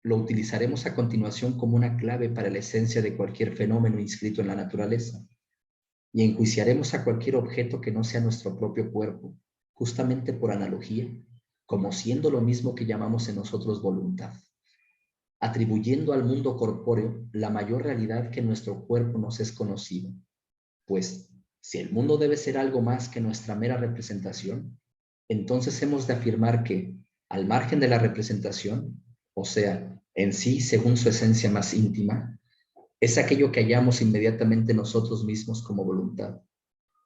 lo utilizaremos a continuación como una clave para la esencia de cualquier fenómeno inscrito en la naturaleza, y enjuiciaremos a cualquier objeto que no sea nuestro propio cuerpo, justamente por analogía, como siendo lo mismo que llamamos en nosotros voluntad. atribuyendo al mundo corpóreo la mayor realidad que nuestro cuerpo nos es conocido. Pues, si el mundo debe ser algo más que nuestra mera representación, entonces hemos de afirmar que, al margen de la representación, o sea, en sí según su esencia más íntima, es aquello que hallamos inmediatamente nosotros mismos como voluntad.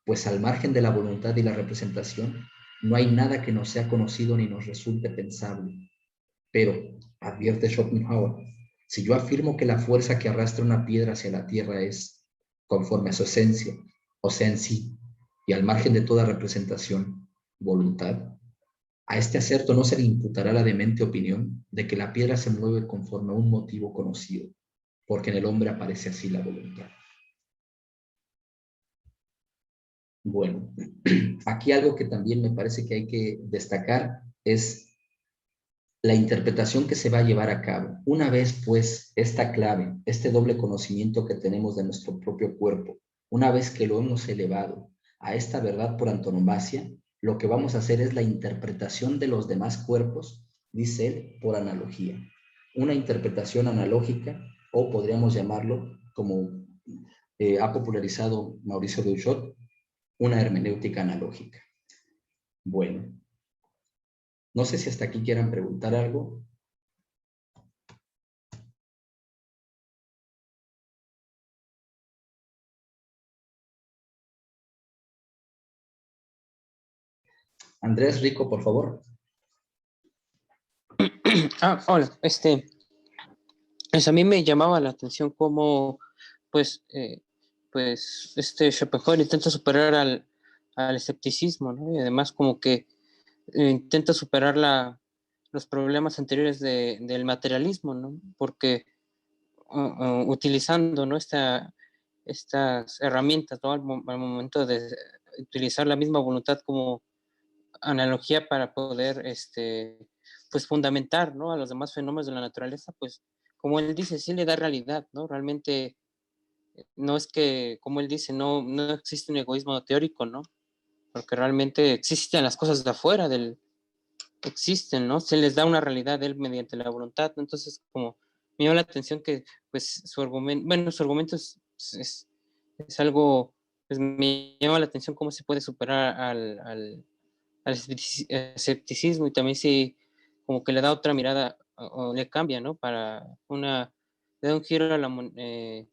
Pues al margen de la voluntad y la representación, no hay nada que nos sea conocido ni nos resulte pensable. Pero, advierte Schopenhauer, si yo afirmo que la fuerza que arrastra una piedra hacia la tierra es, conforme a su esencia, o sea en sí, y al margen de toda representación, voluntad, a este acerto no se le imputará la demente opinión de que la piedra se mueve conforme a un motivo conocido, porque en el hombre aparece así la voluntad. Bueno, aquí algo que también me parece que hay que destacar es la interpretación que se va a llevar a cabo. Una vez, pues, esta clave, este doble conocimiento que tenemos de nuestro propio cuerpo, una vez que lo hemos elevado a esta verdad por antonomasia, lo que vamos a hacer es la interpretación de los demás cuerpos, dice él, por analogía. Una interpretación analógica, o podríamos llamarlo, como ha popularizado Mauricio Duchot, una hermenéutica analógica. Bueno, no sé si hasta aquí quieran preguntar algo. Andrés Rico, por favor. Hola, pues a mí me llamaba la atención cómo, pues, Schopenhauer intenta superar al escepticismo, ¿no? Y además como que intenta superar los problemas anteriores del materialismo, ¿no? Porque utilizando, ¿no? Estas herramientas, ¿no? Al momento de utilizar la misma voluntad como analogía para poder, pues fundamentar, ¿no? A los demás fenómenos de la naturaleza, pues, como él dice, sí le da realidad, ¿no? Realmente no es que, como él dice, no existe un egoísmo teórico, ¿no? Porque realmente existen las cosas de afuera existen, ¿no? Se les da una realidad a él mediante la voluntad, ¿no? Entonces, como me llama la atención que, pues, su argumento es algo, pues, me llama la atención cómo se puede superar al escepticismo, y también sí como que le da otra mirada o le cambia, ¿no? Le da un giro a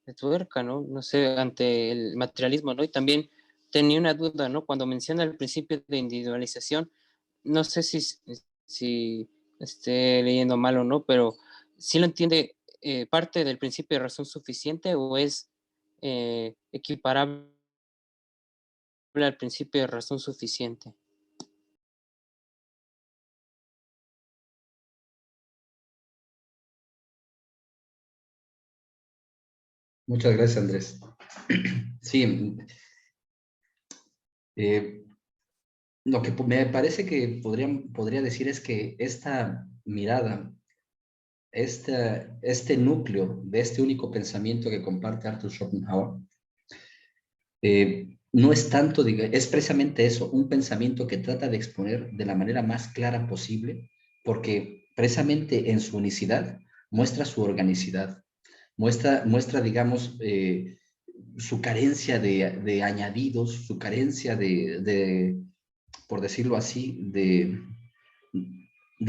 de tuerca, ¿no? No sé, ante el materialismo, ¿no? Y también tenía una duda, ¿no? Cuando menciona el principio de individualización, no sé si esté leyendo mal o no, pero sí lo entiende, parte del principio de razón suficiente, o es equiparable al principio de razón suficiente. Muchas gracias, Andrés. Sí, eh, lo que me parece que podría decir es que esta mirada, este núcleo de este único pensamiento que comparte Arthur Schopenhauer, no es tanto, es precisamente eso, un pensamiento que trata de exponer de la manera más clara posible, porque precisamente en su unicidad muestra su organicidad, muestra digamos, su carencia de añadidos, su carencia por decirlo así, de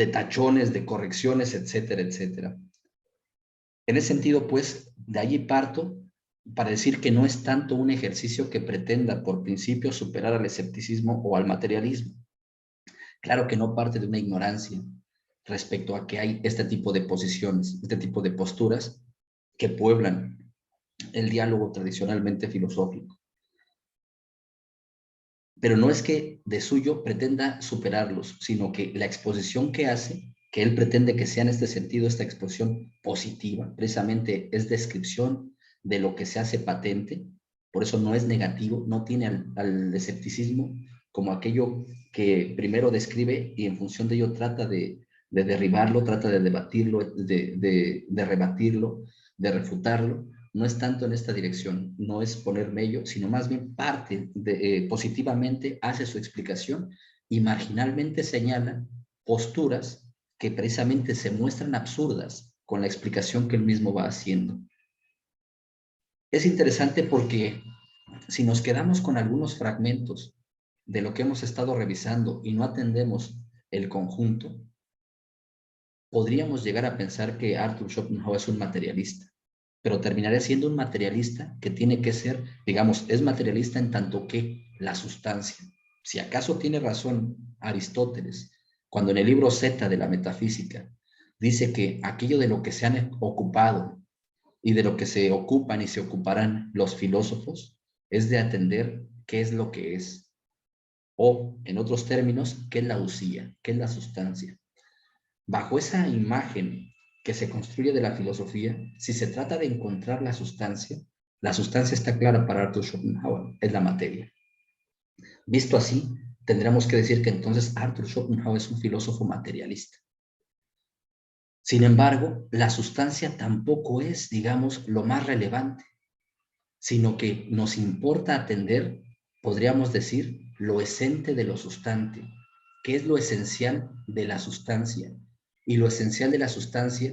tachones, de correcciones, etcétera, etcétera. En ese sentido, pues, de allí parto para decir que no es tanto un ejercicio que pretenda por principio superar al escepticismo o al materialismo. Claro que no parte de una ignorancia respecto a que hay este tipo de posiciones, este tipo de posturas que pueblan el diálogo tradicionalmente filosófico. Pero no es que de suyo pretenda superarlos, sino que la exposición que hace, que él pretende que sea en este sentido esta exposición positiva, precisamente es descripción de lo que se hace patente, por eso no es negativo, no tiene al escepticismo como aquello que primero describe y en función de ello trata de derribarlo, trata de debatirlo, de rebatirlo, de refutarlo. No es tanto en esta dirección, no es poner mello, sino más bien parte positivamente, hace su explicación y marginalmente señala posturas que precisamente se muestran absurdas con la explicación que él mismo va haciendo. Es interesante porque si nos quedamos con algunos fragmentos de lo que hemos estado revisando y no atendemos el conjunto, podríamos llegar a pensar que Arthur Schopenhauer es un materialista, pero terminaría siendo un materialista que tiene que ser, digamos, es materialista en tanto que la sustancia. Si acaso tiene razón Aristóteles, cuando en el libro Z de la metafísica dice que aquello de lo que se han ocupado y de lo que se ocupan y se ocuparán los filósofos es de atender qué es lo que es, o en otros términos, qué es la usía, qué es la sustancia. Bajo esa imagen que se construye de la filosofía, si se trata de encontrar la sustancia está clara para Arthur Schopenhauer, es la materia. Visto así, tendríamos que decir que entonces Arthur Schopenhauer es un filósofo materialista. Sin embargo, la sustancia tampoco es, digamos, lo más relevante, sino que nos importa atender, podríamos decir, lo esente de lo sustante, que es lo esencial de la sustancia. Y lo esencial de la sustancia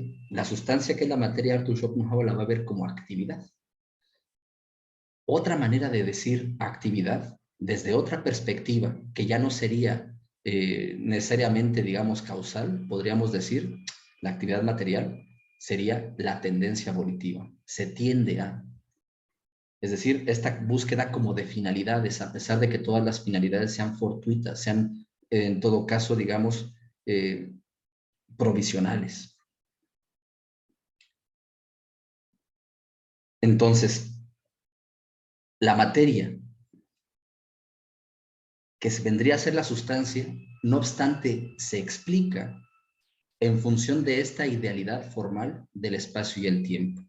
que es la materia, Arthur Schopenhauer la va a ver como actividad. Otra manera de decir actividad, desde otra perspectiva, que ya no sería necesariamente, digamos, causal, podríamos decir, la actividad material sería la tendencia volitiva. Se tiende a. Es decir, esta búsqueda como de finalidades, a pesar de que todas las finalidades sean fortuitas, sean, en todo caso, digamos, provisionales. Entonces, la materia, que vendría a ser la sustancia, no obstante, se explica en función de esta idealidad formal del espacio y el tiempo,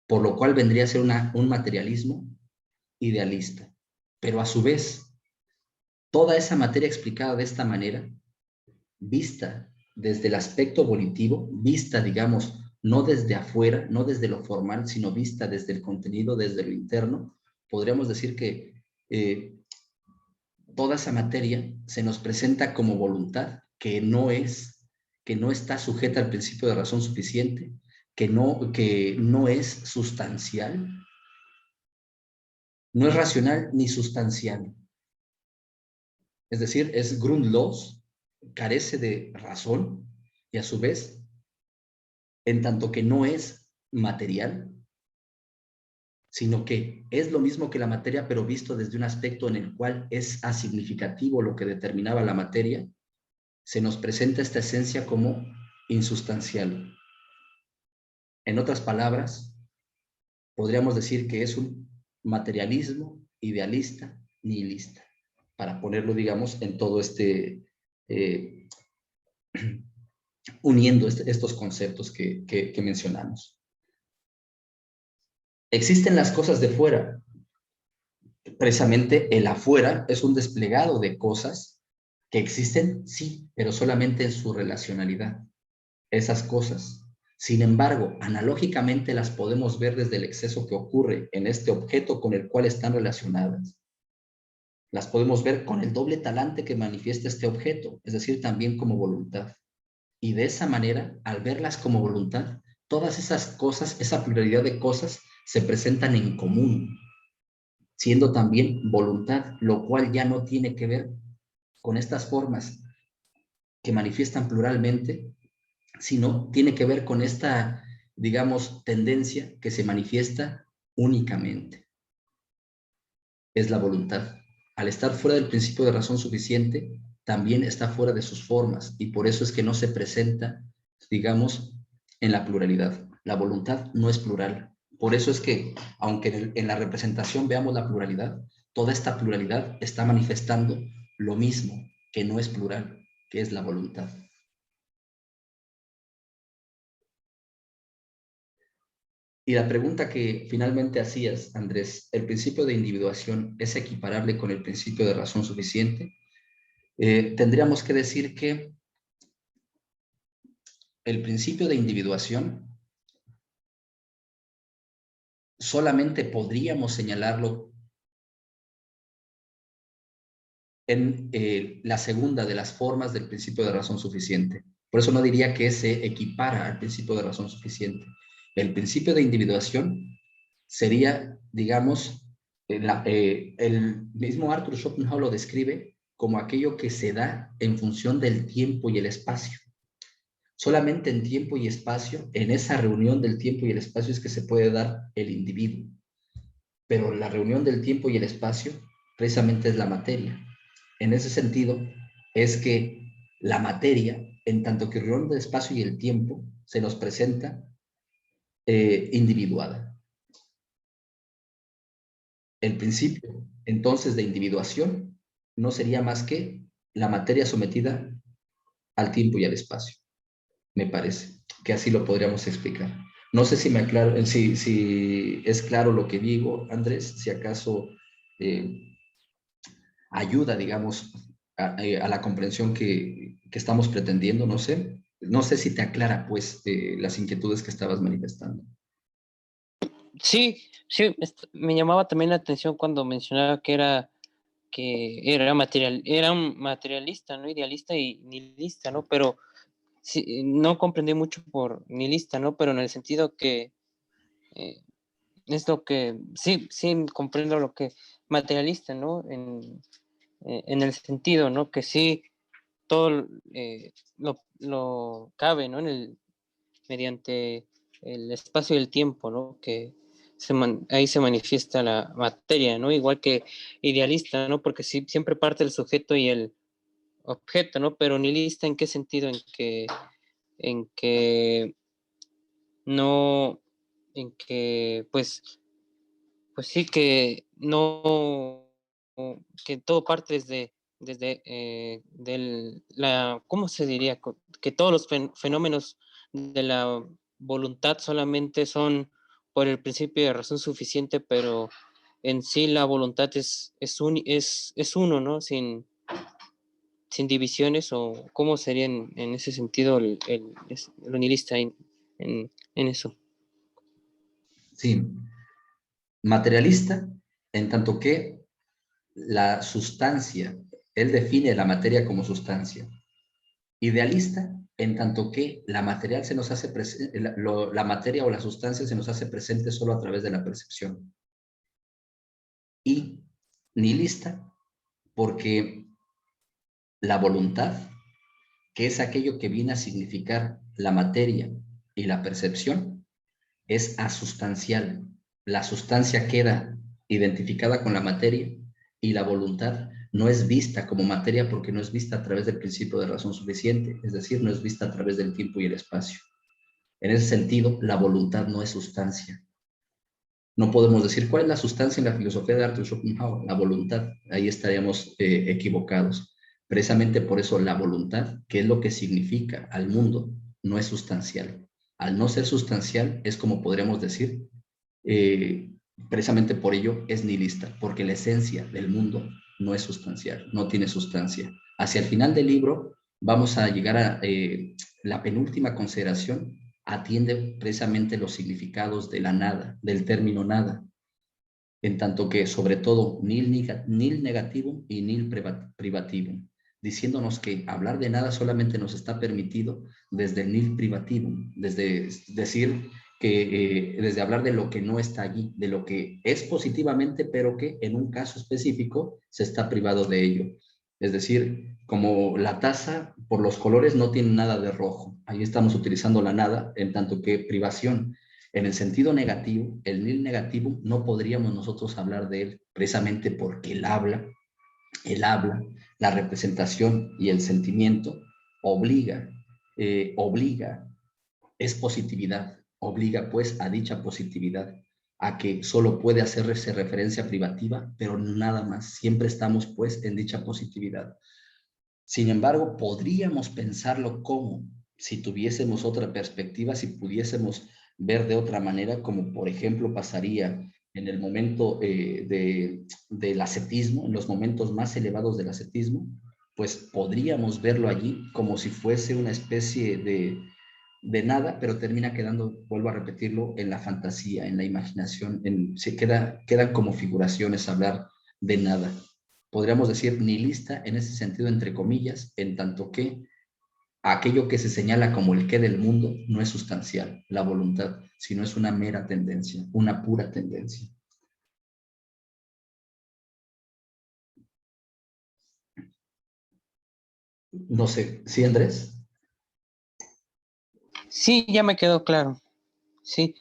por lo cual vendría a ser un materialismo idealista. Pero a su vez, toda esa materia explicada de esta manera, vista desde el aspecto volitivo, vista, digamos, no desde afuera, no desde lo formal, sino vista desde el contenido, desde lo interno, podríamos decir que toda esa materia se nos presenta como voluntad, que no está sujeta al principio de razón suficiente, que no es sustancial, no es racional ni sustancial. Es decir, es grundlos, carece de razón y a su vez, en tanto que no es material, sino que es lo mismo que la materia, pero visto desde un aspecto en el cual es asignificativo lo que determinaba la materia, se nos presenta esta esencia como insustancial. En otras palabras, podríamos decir que es un materialismo idealista, nihilista, para ponerlo, digamos, en todo uniendo estos conceptos que mencionamos. Existen las cosas de fuera. Precisamente el afuera es un desplegado de cosas que existen, sí, pero solamente en su relacionalidad. Esas cosas. Sin embargo, analógicamente las podemos ver desde el exceso que ocurre en este objeto con el cual están relacionadas. Las podemos ver con el doble talante que manifiesta este objeto, es decir, también como voluntad. Y de esa manera, al verlas como voluntad, todas esas cosas, esa pluralidad de cosas, se presentan en común, siendo también voluntad, lo cual ya no tiene que ver con estas formas que manifiestan pluralmente, sino tiene que ver con esta, digamos, tendencia que se manifiesta únicamente. Es la voluntad. Al estar fuera del principio de razón suficiente, también está fuera de sus formas y por eso es que no se presenta, digamos, en la pluralidad. La voluntad no es plural. Por eso es que, aunque en la representación veamos la pluralidad, toda esta pluralidad está manifestando lo mismo, que no es plural, que es la voluntad. Y la pregunta que finalmente hacías, Andrés, ¿el principio de individuación es equiparable con el principio de razón suficiente? Tendríamos que decir que el principio de individuación solamente podríamos señalarlo en la segunda de las formas del principio de razón suficiente. Por eso no diría que se equipara al principio de razón suficiente. El principio de individuación sería, digamos, el mismo Arthur Schopenhauer lo describe como aquello que se da en función del tiempo y el espacio. Solamente en tiempo y espacio, en esa reunión del tiempo y el espacio es que se puede dar el individuo. Pero la reunión del tiempo y el espacio precisamente es la materia. En ese sentido, es que la materia, en tanto que reunión del espacio y el tiempo, se nos presenta individuada. El principio, entonces, de individuación no sería más que la materia sometida al tiempo y al espacio, me parece, que así lo podríamos explicar. No sé si me aclaro, si es claro lo que digo, Andrés, si acaso ayuda, digamos, a la comprensión que estamos pretendiendo, no sé. No sé si te aclara, pues, las inquietudes que estabas manifestando. Sí, sí, me llamaba también la atención cuando mencionaba era un materialista, ¿no? Idealista y nihilista, ¿no? Pero sí, no comprendí mucho por nihilista, ¿no? Pero en el sentido que eh, es lo que, sí, sí, comprendo lo que materialista, ¿no? En el sentido, ¿no? Que sí, todo lo cabe, ¿no? Mediante el espacio y el tiempo, ¿no? Que ahí se manifiesta la materia, ¿no? Igual que idealista, ¿no? Porque sí, siempre parte el sujeto y el objeto, ¿no? Pero nihilista, ¿en qué sentido? En que no, en que, pues sí que no, que todo parte ¿cómo se diría? Que todos los fenómenos de la voluntad solamente son por el principio de razón suficiente, pero en sí la voluntad es uno, ¿no? Sin divisiones, o cómo sería en ese sentido el nihilista en eso. Sí, materialista, en tanto que la sustancia, él define la materia como sustancia. Idealista, en tanto que la material se nos hace la materia o la sustancia se nos hace presente solo a través de la percepción. Y nihilista, porque la voluntad, que es aquello que viene a significar la materia y la percepción, es asustancial. La sustancia queda identificada con la materia y la voluntad no es vista como materia porque no es vista a través del principio de razón suficiente, es decir, no es vista a través del tiempo y el espacio. En ese sentido, la voluntad no es sustancia. No podemos decir cuál es la sustancia en la filosofía de Arthur Schopenhauer, la voluntad. Ahí estaríamos equivocados. Precisamente por eso la voluntad, que es lo que significa al mundo, no es sustancial. Al no ser sustancial, es como podríamos decir, eh, precisamente por ello es nihilista, porque la esencia del mundo no es sustancial, no tiene sustancia. Hacia el final del libro vamos a llegar a la penúltima consideración, atiende precisamente los significados de la nada, del término nada, en tanto que sobre todo nil negativo y nil privativo, diciéndonos que hablar de nada solamente nos está permitido desde el nil privativo, desde decir que desde hablar de lo que no está allí, de lo que es positivamente, pero que en un caso específico se está privado de ello. Es decir, como la taza por los colores no tiene nada de rojo, ahí estamos utilizando la nada, en tanto que privación. En el sentido negativo, el nil negativo, no podríamos nosotros hablar de él precisamente porque el habla, la representación y el sentimiento obliga, obliga, es positividad, obliga pues a dicha positividad, a que solo puede hacerse referencia privativa, pero nada más, siempre estamos pues en dicha positividad. Sin embargo, podríamos pensarlo como si tuviésemos otra perspectiva, si pudiésemos ver de otra manera, como por ejemplo pasaría en el momento del ascetismo, en los momentos más elevados del ascetismo, pues podríamos verlo allí como si fuese una especie de nada, pero termina quedando, vuelvo a repetirlo, en la fantasía, en la imaginación, quedan como figuraciones hablar de nada. Podríamos decir nihilista en ese sentido, entre comillas, en tanto que aquello que se señala como el qué del mundo no es sustancial, la voluntad, sino es una mera tendencia, una pura tendencia. No sé, ¿sí, Andrés? Sí, ya me quedó claro. Sí.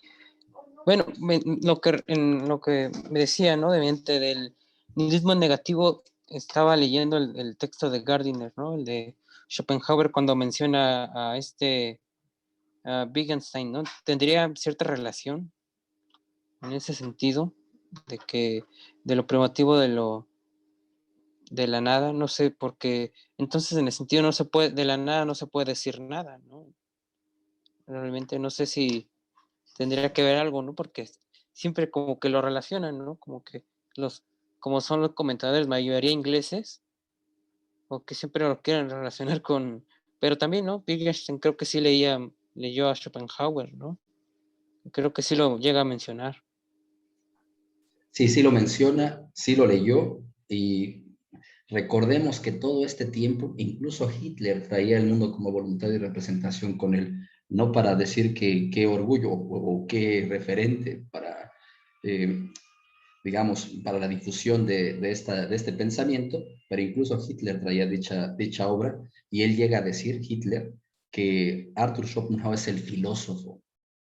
Bueno, en lo que me decía, ¿no? Del nihilismo negativo, estaba leyendo el texto de Gardiner, ¿no? El de Schopenhauer cuando menciona a Wittgenstein, ¿no? ¿Tendría cierta relación en ese sentido de que de lo primitivo de la nada? No sé, porque entonces en el sentido no se puede, de la nada no se puede decir nada, ¿no? Realmente no sé si tendría que ver algo, ¿no? Porque siempre como que lo relacionan, ¿no? Como que los, como son los comentadores, mayoría ingleses, o que siempre lo quieren relacionar con, pero también, ¿no? Wittgenstein creo que sí leyó a Schopenhauer, ¿no? Creo que sí lo llega a mencionar. Sí, sí lo menciona, sí lo leyó, y recordemos que todo este tiempo, incluso Hitler traía el mundo como voluntad y representación con él, no para decir que qué orgullo o qué referente para, eh, digamos, para la difusión de este pensamiento, pero incluso Hitler traía dicha obra, y él llega a decir, Hitler, que Arthur Schopenhauer es el filósofo,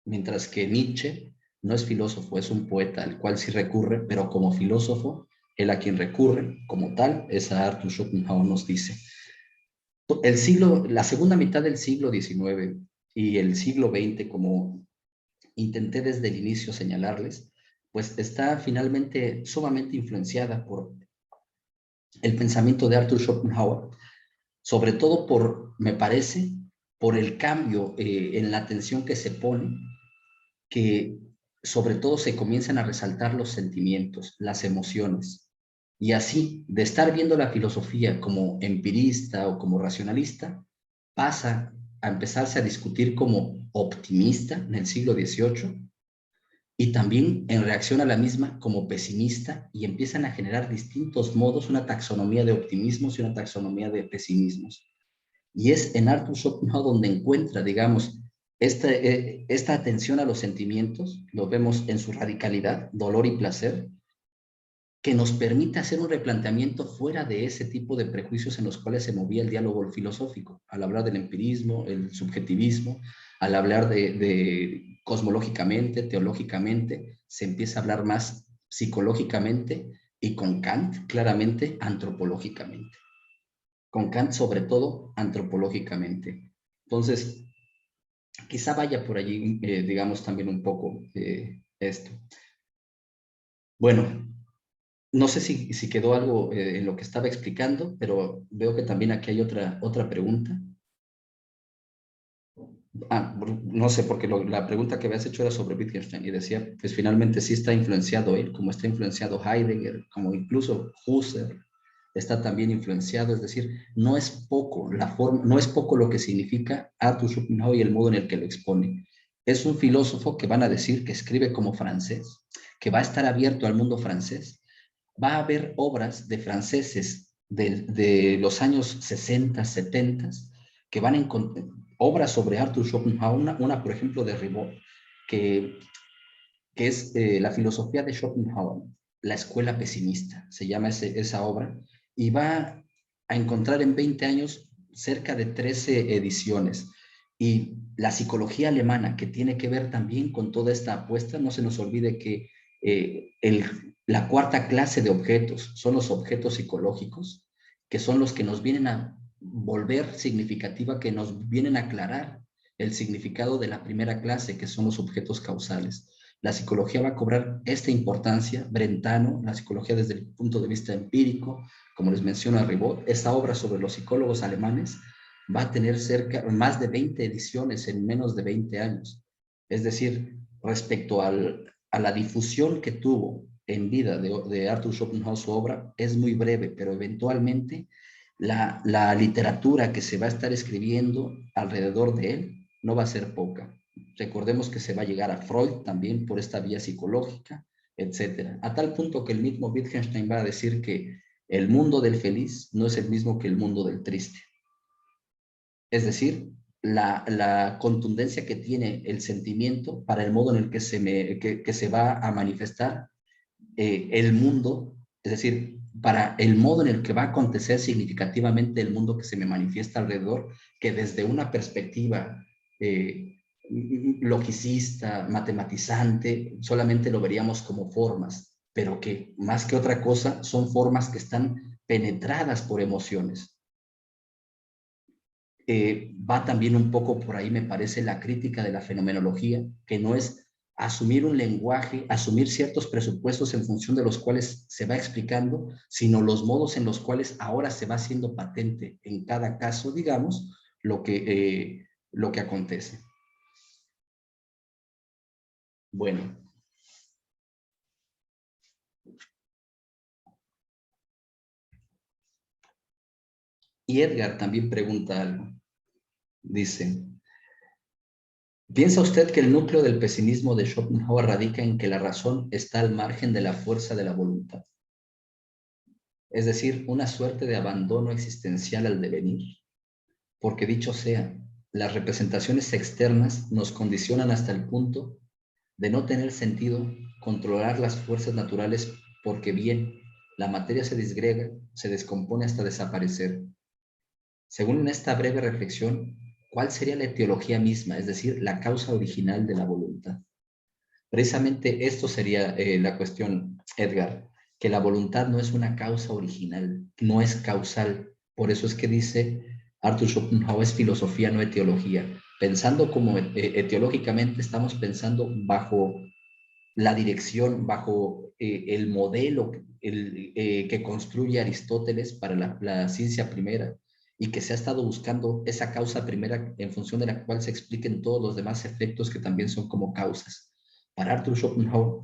mientras que Nietzsche no es filósofo, es un poeta al cual sí recurre, pero como filósofo, él a quien recurre como tal es a Arthur Schopenhauer, nos dice. La segunda mitad del siglo XIX y el siglo XX, como intenté desde el inicio señalarles, pues está finalmente sumamente influenciada por el pensamiento de Arthur Schopenhauer, sobre todo me parece, por el cambio en la atención que se pone, que sobre todo se comienzan a resaltar los sentimientos, las emociones. Y así, de estar viendo la filosofía como empirista o como racionalista, pasa a empezarse a discutir como optimista en el siglo XVIII, y también en reacción a la misma como pesimista, y empiezan a generar distintos modos, una taxonomía de optimismos y una taxonomía de pesimismos. Y es en Arthur Schopenhauer donde encuentra, digamos, esta atención a los sentimientos, lo vemos en su radicalidad, dolor y placer, que nos permite hacer un replanteamiento fuera de ese tipo de prejuicios en los cuales se movía el diálogo filosófico, al hablar del empirismo, el subjetivismo, al hablar de cosmológicamente, teológicamente, se empieza a hablar más psicológicamente, y con Kant claramente antropológicamente. Con Kant sobre todo antropológicamente. Entonces, quizá vaya por allí, digamos, también un poco esto. Bueno, no sé si quedó algo en lo que estaba explicando, pero veo que también aquí hay otra pregunta. No sé, porque la pregunta que habías hecho era sobre Wittgenstein y decía, pues finalmente sí está influenciado él, como está influenciado Heidegger, como incluso Husserl está también influenciado, es decir, no es poco la forma, no es poco lo que significa Arthur Schopenhauer y el modo en el que lo expone. Es un filósofo que van a decir que escribe como francés, que va a estar abierto al mundo francés. Va a haber obras de franceses de los años 60, 70, que van a encontrar obras sobre Arthur Schopenhauer, por ejemplo de Ribot, que, que es la filosofía de Schopenhauer, la escuela pesimista, se llama esa obra, y va a encontrar en 20 años cerca de 13 ediciones. Y la psicología alemana, que tiene que ver también con toda esta apuesta, no se nos olvide que la cuarta clase de objetos son los objetos psicológicos, que son los que nos vienen a volver significativa, que nos vienen a aclarar el significado de la primera clase, que son los objetos causales. La psicología va a cobrar esta importancia. Brentano, la psicología desde el punto de vista empírico, como les menciono Ribot, esta obra sobre los psicólogos alemanes va a tener más de 20 ediciones en menos de 20 años. Es decir, respecto a la difusión que tuvo en vida de Arthur Schopenhauer su obra, es muy breve, pero eventualmente la literatura que se va a estar escribiendo alrededor de él no va a ser poca. Recordemos que se va a llegar a Freud también por esta vía psicológica, etcétera. A tal punto que el mismo Wittgenstein va a decir que el mundo del feliz no es el mismo que el mundo del triste. Es decir, la contundencia que tiene el sentimiento para el modo en el que se va a manifestar el mundo, es decir, para el modo en el que va a acontecer significativamente el mundo que se me manifiesta alrededor, que desde una perspectiva logicista, matematizante, solamente lo veríamos como formas, pero que más que otra cosa son formas que están penetradas por emociones. Va también un poco por ahí, me parece, la crítica de la fenomenología, que no es asumir un lenguaje, asumir ciertos presupuestos en función de los cuales se va explicando, sino los modos en los cuales ahora se va haciendo patente en cada caso, digamos, lo que acontece. Bueno. Y Edgar también pregunta algo. Dice, ¿piensa usted que el núcleo del pesimismo de Schopenhauer radica en que la razón está al margen de la fuerza de la voluntad? Es decir, una suerte de abandono existencial al devenir. Porque dicho sea, las representaciones externas nos condicionan hasta el punto de no tener sentido controlar las fuerzas naturales porque bien, la materia se disgrega, se descompone hasta desaparecer. Según esta breve reflexión, ¿cuál sería la etiología misma, es decir, la causa original de la voluntad? Precisamente esto sería la cuestión, Edgar, que la voluntad no es una causa original, no es causal. Por eso es que dice Arthur Schopenhauer es filosofía, no etiología. Pensando como etiológicamente, estamos pensando bajo la dirección, bajo el modelo que construye Aristóteles para la ciencia primera y que se ha estado buscando esa causa primera en función de la cual se expliquen todos los demás efectos que también son como causas. Para Arthur Schopenhauer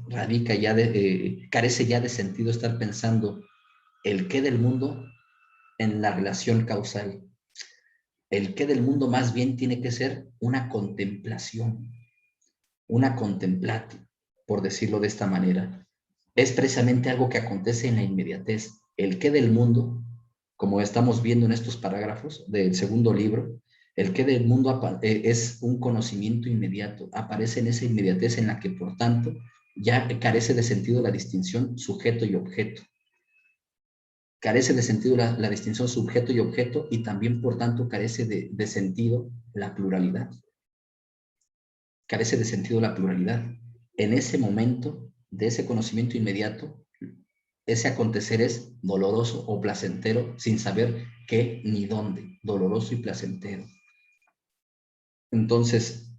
carece ya de sentido estar pensando el qué del mundo en la relación causal. El qué del mundo más bien tiene que ser una contemplación, una contemplati, por decirlo de esta manera. Es precisamente algo que acontece en la inmediatez. El qué del mundo, como estamos viendo en estos parágrafos del segundo libro, el qué del mundo es un conocimiento inmediato, aparece en esa inmediatez en la que, por tanto, ya carece de sentido la distinción sujeto y objeto. Carece de sentido la distinción sujeto y objeto y también, por tanto, carece de sentido la pluralidad. Carece de sentido la pluralidad. En ese momento, de ese conocimiento inmediato, ese acontecer es doloroso o placentero sin saber qué ni dónde, doloroso y placentero. Entonces,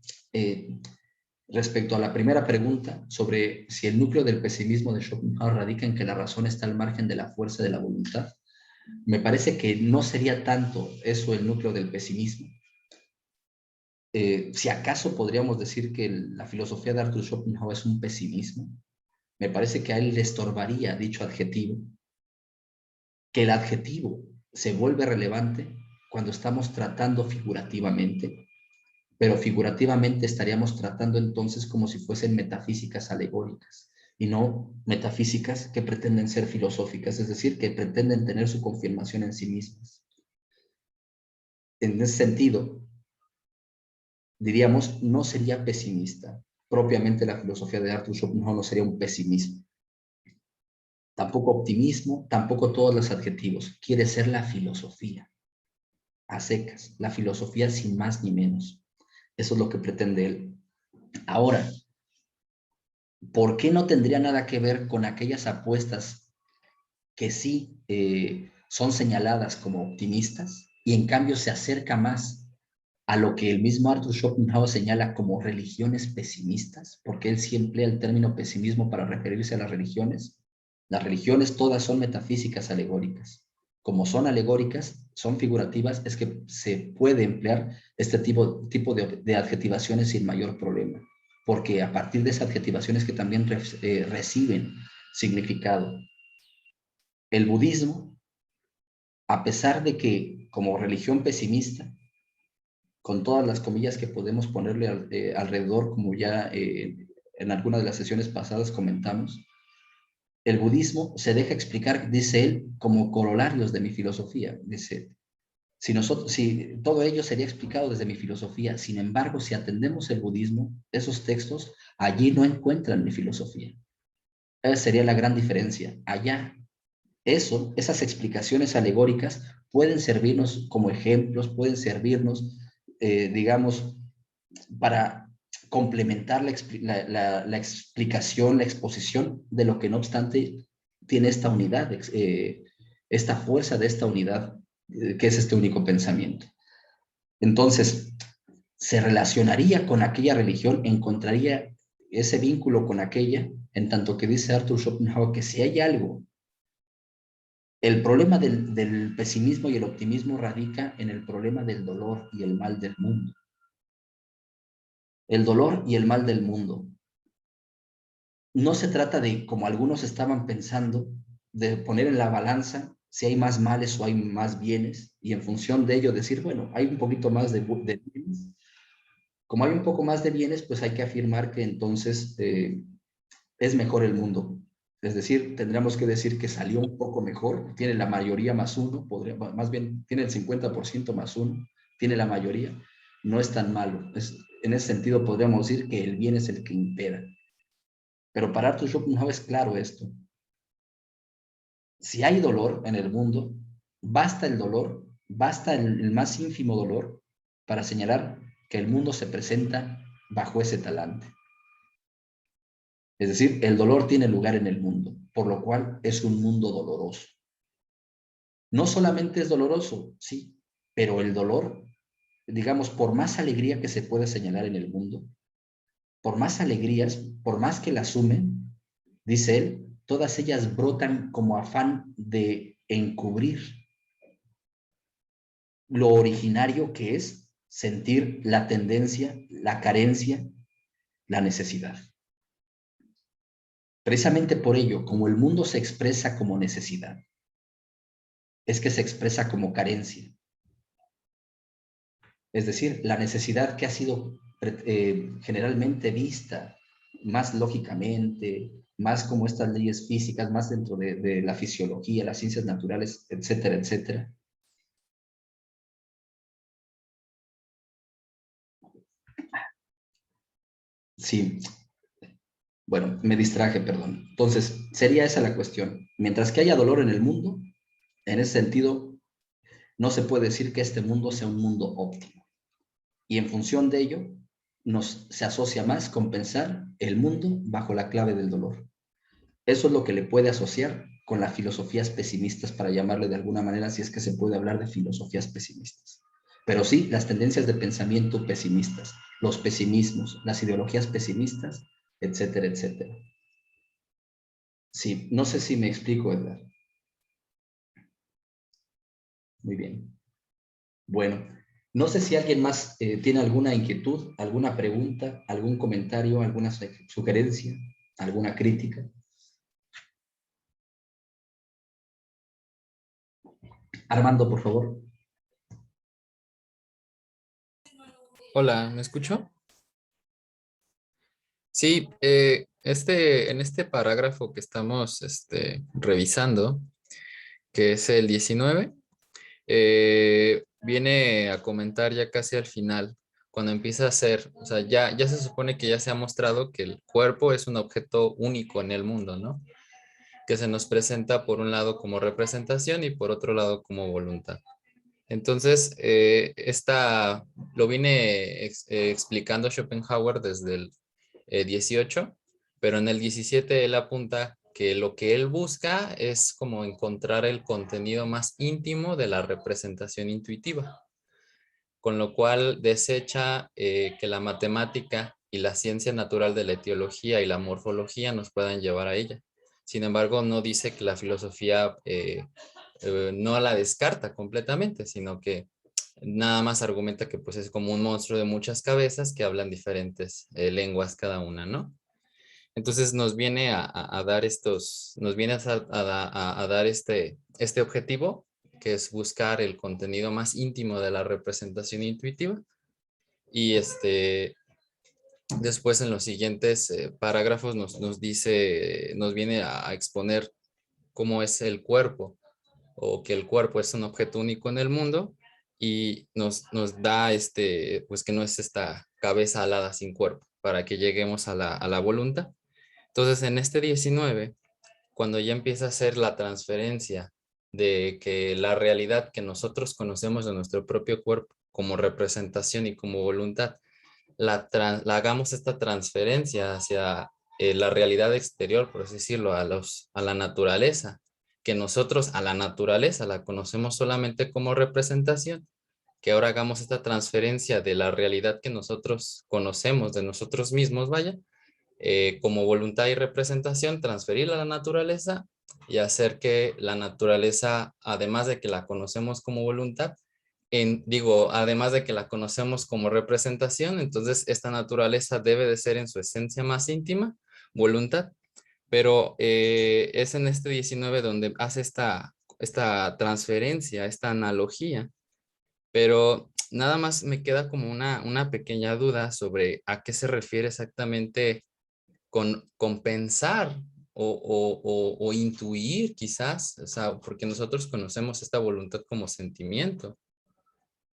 respecto a la primera pregunta sobre si el núcleo del pesimismo de Schopenhauer radica en que la razón está al margen de la fuerza de la voluntad, me parece que no sería tanto eso el núcleo del pesimismo. Si acaso podríamos decir que la filosofía de Arthur Schopenhauer es un pesimismo, me parece que a él le estorbaría dicho adjetivo, que el adjetivo se vuelve relevante cuando estamos tratando figurativamente, pero figurativamente estaríamos tratando entonces como si fuesen metafísicas alegóricas y no metafísicas que pretenden ser filosóficas, es decir, que pretenden tener su confirmación en sí mismas. En ese sentido, diríamos, no sería pesimista. Propiamente la filosofía de Arthur Schopenhauer no sería un pesimismo. Tampoco optimismo, tampoco todos los adjetivos. Quiere ser la filosofía, a secas, la filosofía sin más ni menos. Eso es lo que pretende él. Ahora, ¿por qué no tendría nada que ver con aquellas apuestas que sí son señaladas como optimistas y en cambio se acerca más a lo que el mismo Arthur Schopenhauer señala como religiones pesimistas? Porque él sí emplea el término pesimismo para referirse a las religiones. Las religiones todas son metafísicas alegóricas. Como son alegóricas, son figurativas, es que se puede emplear este tipo de adjetivaciones sin mayor problema, porque a partir de esas adjetivaciones que también reciben significado. El budismo, a pesar de que como religión pesimista, con todas las comillas que podemos ponerle alrededor, como ya en alguna de las sesiones pasadas comentamos, el budismo se deja explicar, dice él, como corolarios de mi filosofía. Dice, Si todo ello sería explicado desde mi filosofía, sin embargo, si atendemos el budismo, esos textos allí no encuentran mi filosofía. Esa sería la gran diferencia. Allá, esas explicaciones alegóricas pueden servirnos como ejemplos, pueden servirnos, digamos, para complementar la explicación, la exposición de lo que no obstante tiene esta unidad, esta fuerza de esta unidad, que es este único pensamiento. Entonces, se relacionaría con aquella religión, encontraría ese vínculo con aquella, en tanto que dice Arthur Schopenhauer que si hay algo, el problema del pesimismo y el optimismo radica en el problema del dolor y el mal del mundo. El dolor y el mal del mundo. No se trata de, como algunos estaban pensando, de poner en la balanza si hay más males o hay más bienes, y en función de ello decir, bueno, hay un poquito más de bienes. Como hay un poco más de bienes, pues hay que afirmar que entonces es mejor el mundo. Es decir, tendríamos que decir que salió un poco mejor, tiene la mayoría más uno, más bien tiene el 50% más uno, tiene la mayoría, no es tan malo. En ese sentido podríamos decir que el bien es el que impera. Pero para Arthur Schopenhauer es claro esto. Si hay dolor en el mundo, basta el dolor, basta el más ínfimo dolor para señalar que el mundo se presenta bajo ese talante. Es decir, el dolor tiene lugar en el mundo, por lo cual es un mundo doloroso. No solamente es doloroso, sí, pero el dolor, digamos, por más alegría que se pueda señalar en el mundo, por más alegrías, por más que la sumen, dice él, todas ellas brotan como afán de encubrir lo originario que es sentir la tendencia, la carencia, la necesidad. Precisamente por ello, como el mundo se expresa como necesidad, es que se expresa como carencia. Es decir, la necesidad que ha sido generalmente vista más lógicamente, más como estas leyes físicas, más dentro de la fisiología, las ciencias naturales, etcétera, etcétera. Sí, bueno, me distraje, perdón. Entonces, sería esa la cuestión. Mientras que haya dolor en el mundo, en ese sentido, no se puede decir que este mundo sea un mundo óptimo. Y en función de ello, se asocia más con pensar el mundo bajo la clave del dolor. Eso es lo que le puede asociar con las filosofías pesimistas, para llamarle de alguna manera, si es que se puede hablar de filosofías pesimistas. Pero sí, las tendencias de pensamiento pesimistas, los pesimismos, las ideologías pesimistas, etcétera, etcétera. Sí, no sé si me explico, Edgar. Muy bien. Bueno, no sé si alguien más tiene alguna inquietud, alguna pregunta, algún comentario, alguna sugerencia, alguna crítica. Armando, por favor. Hola, ¿me escucho? Sí, en este parágrafo que estamos revisando, que es el 19, viene a comentar ya casi al final, cuando empieza a ser, o sea, ya se supone que ya se ha mostrado que el cuerpo es un objeto único en el mundo, ¿no? Que se nos presenta por un lado como representación y por otro lado como voluntad. Entonces, lo vine explicando Schopenhauer desde el 18, pero en el 17 él apunta que lo que él busca es como encontrar el contenido más íntimo de la representación intuitiva, con lo cual desecha que la matemática y la ciencia natural de la etiología y la morfología nos puedan llevar a ella. Sin embargo, no dice que la filosofía no la descarta completamente, sino que nada más argumenta que pues es como un monstruo de muchas cabezas que hablan diferentes lenguas cada una, ¿no? Entonces nos viene a dar nos viene a dar este objetivo, que es buscar el contenido más íntimo de la representación intuitiva. Y después en los siguientes parágrafos nos viene a exponer cómo es el cuerpo, o que el cuerpo es un objeto único en el mundo, y nos da pues que no es esta cabeza alada sin cuerpo, para que lleguemos a la voluntad. Entonces, en este 19, cuando ya empieza a ser la transferencia de que la realidad que nosotros conocemos de nuestro propio cuerpo como representación y como voluntad, la hagamos esta transferencia hacia la realidad exterior, por así decirlo, a la naturaleza, que nosotros a la naturaleza la conocemos solamente como representación, que ahora hagamos esta transferencia de la realidad que nosotros conocemos de nosotros mismos, vaya, como voluntad y representación, transferirla a la naturaleza y hacer que la naturaleza, además de que la conocemos como voluntad, además de que la conocemos como representación, entonces esta naturaleza debe de ser en su esencia más íntima, voluntad, pero es en este 19 donde hace esta transferencia, esta analogía, pero nada más me queda como una pequeña duda sobre a qué se refiere exactamente con pensar o intuir quizás, o sea, porque nosotros conocemos esta voluntad como sentimiento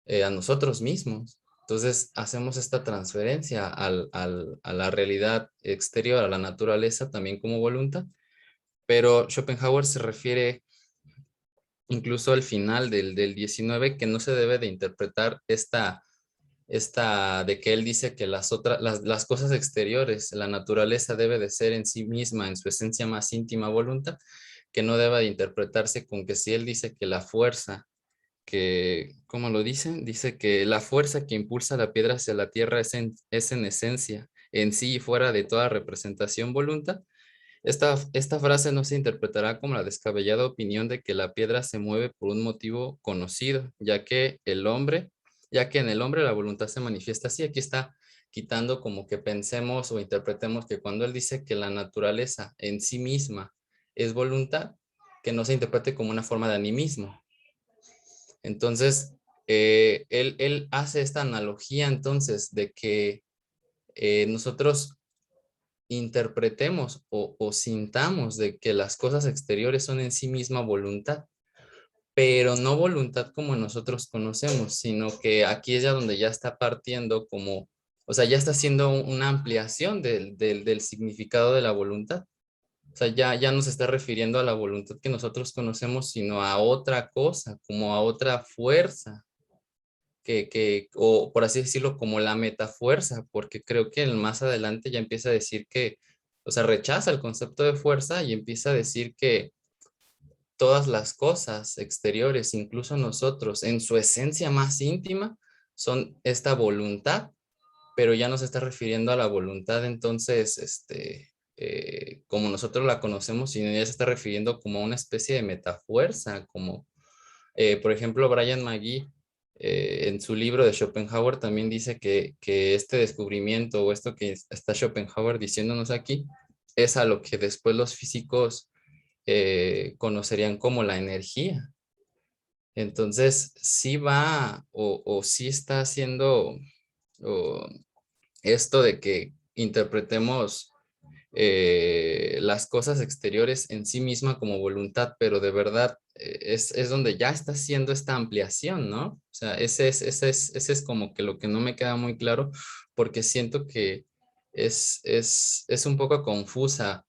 a nosotros mismos. Entonces hacemos esta transferencia a la realidad exterior, a la naturaleza también como voluntad, pero Schopenhauer se refiere incluso al final del 19 que no se debe de interpretar esta de que él dice que las cosas exteriores, la naturaleza debe de ser en sí misma, en su esencia más íntima voluntad, que no deba de interpretarse con que si él dice que la fuerza ¿cómo lo dicen? Dice que la fuerza que impulsa la piedra hacia la tierra es en esencia, en sí y fuera de toda representación voluntad. Esta frase no se interpretará como la descabellada opinión de que la piedra se mueve por un motivo conocido, ya que en el hombre la voluntad se manifiesta así. Aquí está quitando como que pensemos o interpretemos que cuando él dice que la naturaleza en sí misma es voluntad, que no se interprete como una forma de animismo. Entonces, él hace esta analogía entonces de que nosotros interpretemos o sintamos de que las cosas exteriores son en sí misma voluntad, pero no voluntad como nosotros conocemos, sino que aquí es ya donde ya está partiendo como, o sea, ya está haciendo una ampliación del significado de la voluntad. O sea, ya no se está refiriendo a la voluntad que nosotros conocemos, sino a otra cosa, como a otra fuerza, o por así decirlo, como la metafuerza, porque creo que más adelante ya empieza a decir que, o sea, rechaza el concepto de fuerza y empieza a decir que todas las cosas exteriores, incluso nosotros, en su esencia más íntima, son esta voluntad, pero ya no se está refiriendo a la voluntad entonces, como nosotros la conocemos, sino ya se está refiriendo como a una especie de metafuerza, como, por ejemplo, Brian McGee, en su libro de Schopenhauer también dice que este descubrimiento o esto que está Schopenhauer diciéndonos aquí es a lo que después los físicos conocerían como la energía. Entonces, sí va o sí está haciendo o, esto de que interpretemos las cosas exteriores en sí misma como voluntad, pero de verdad es donde ya está haciendo esta ampliación, ¿no? O sea, ese es como que lo que no me queda muy claro, porque siento que es un poco confusa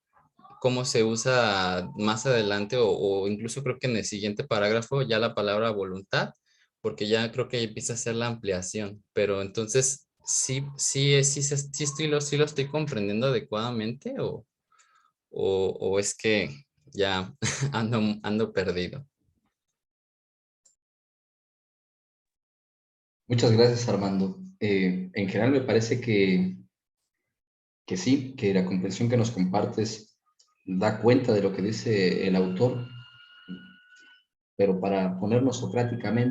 cómo se usa más adelante o incluso creo que en el siguiente parágrafo ya la palabra voluntad, porque ya creo que empieza a ser la ampliación, pero entonces sí lo estoy comprendiendo adecuadamente o es que ya ando perdido. Muchas gracias, Armando. En general me parece que sí, que la comprensión que nos compartes da cuenta de lo que dice el autor, pero para ponernos socráticos,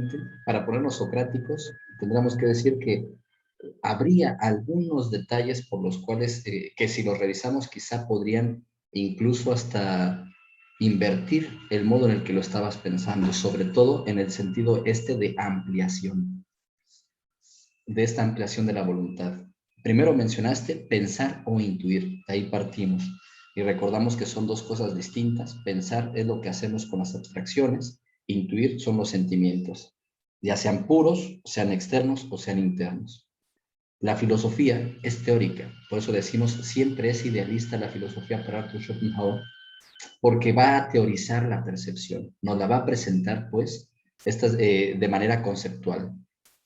tendríamos que decir que habría algunos detalles por los cuales, que si los revisamos, quizá podrían incluso hasta invertir el modo en el que lo estabas pensando, sobre todo en el sentido de ampliación, de esta ampliación de la voluntad. Primero mencionaste pensar o intuir, de ahí partimos. Y recordamos que son dos cosas distintas. Pensar es lo que hacemos con las abstracciones, intuir son los sentimientos. ya sean puros, sean externos o sean internos. La filosofía es teórica, por eso decimos siempre es idealista la filosofía para Arthur Schopenhauer, porque va a teorizar la percepción, nos la va a presentar pues de manera conceptual.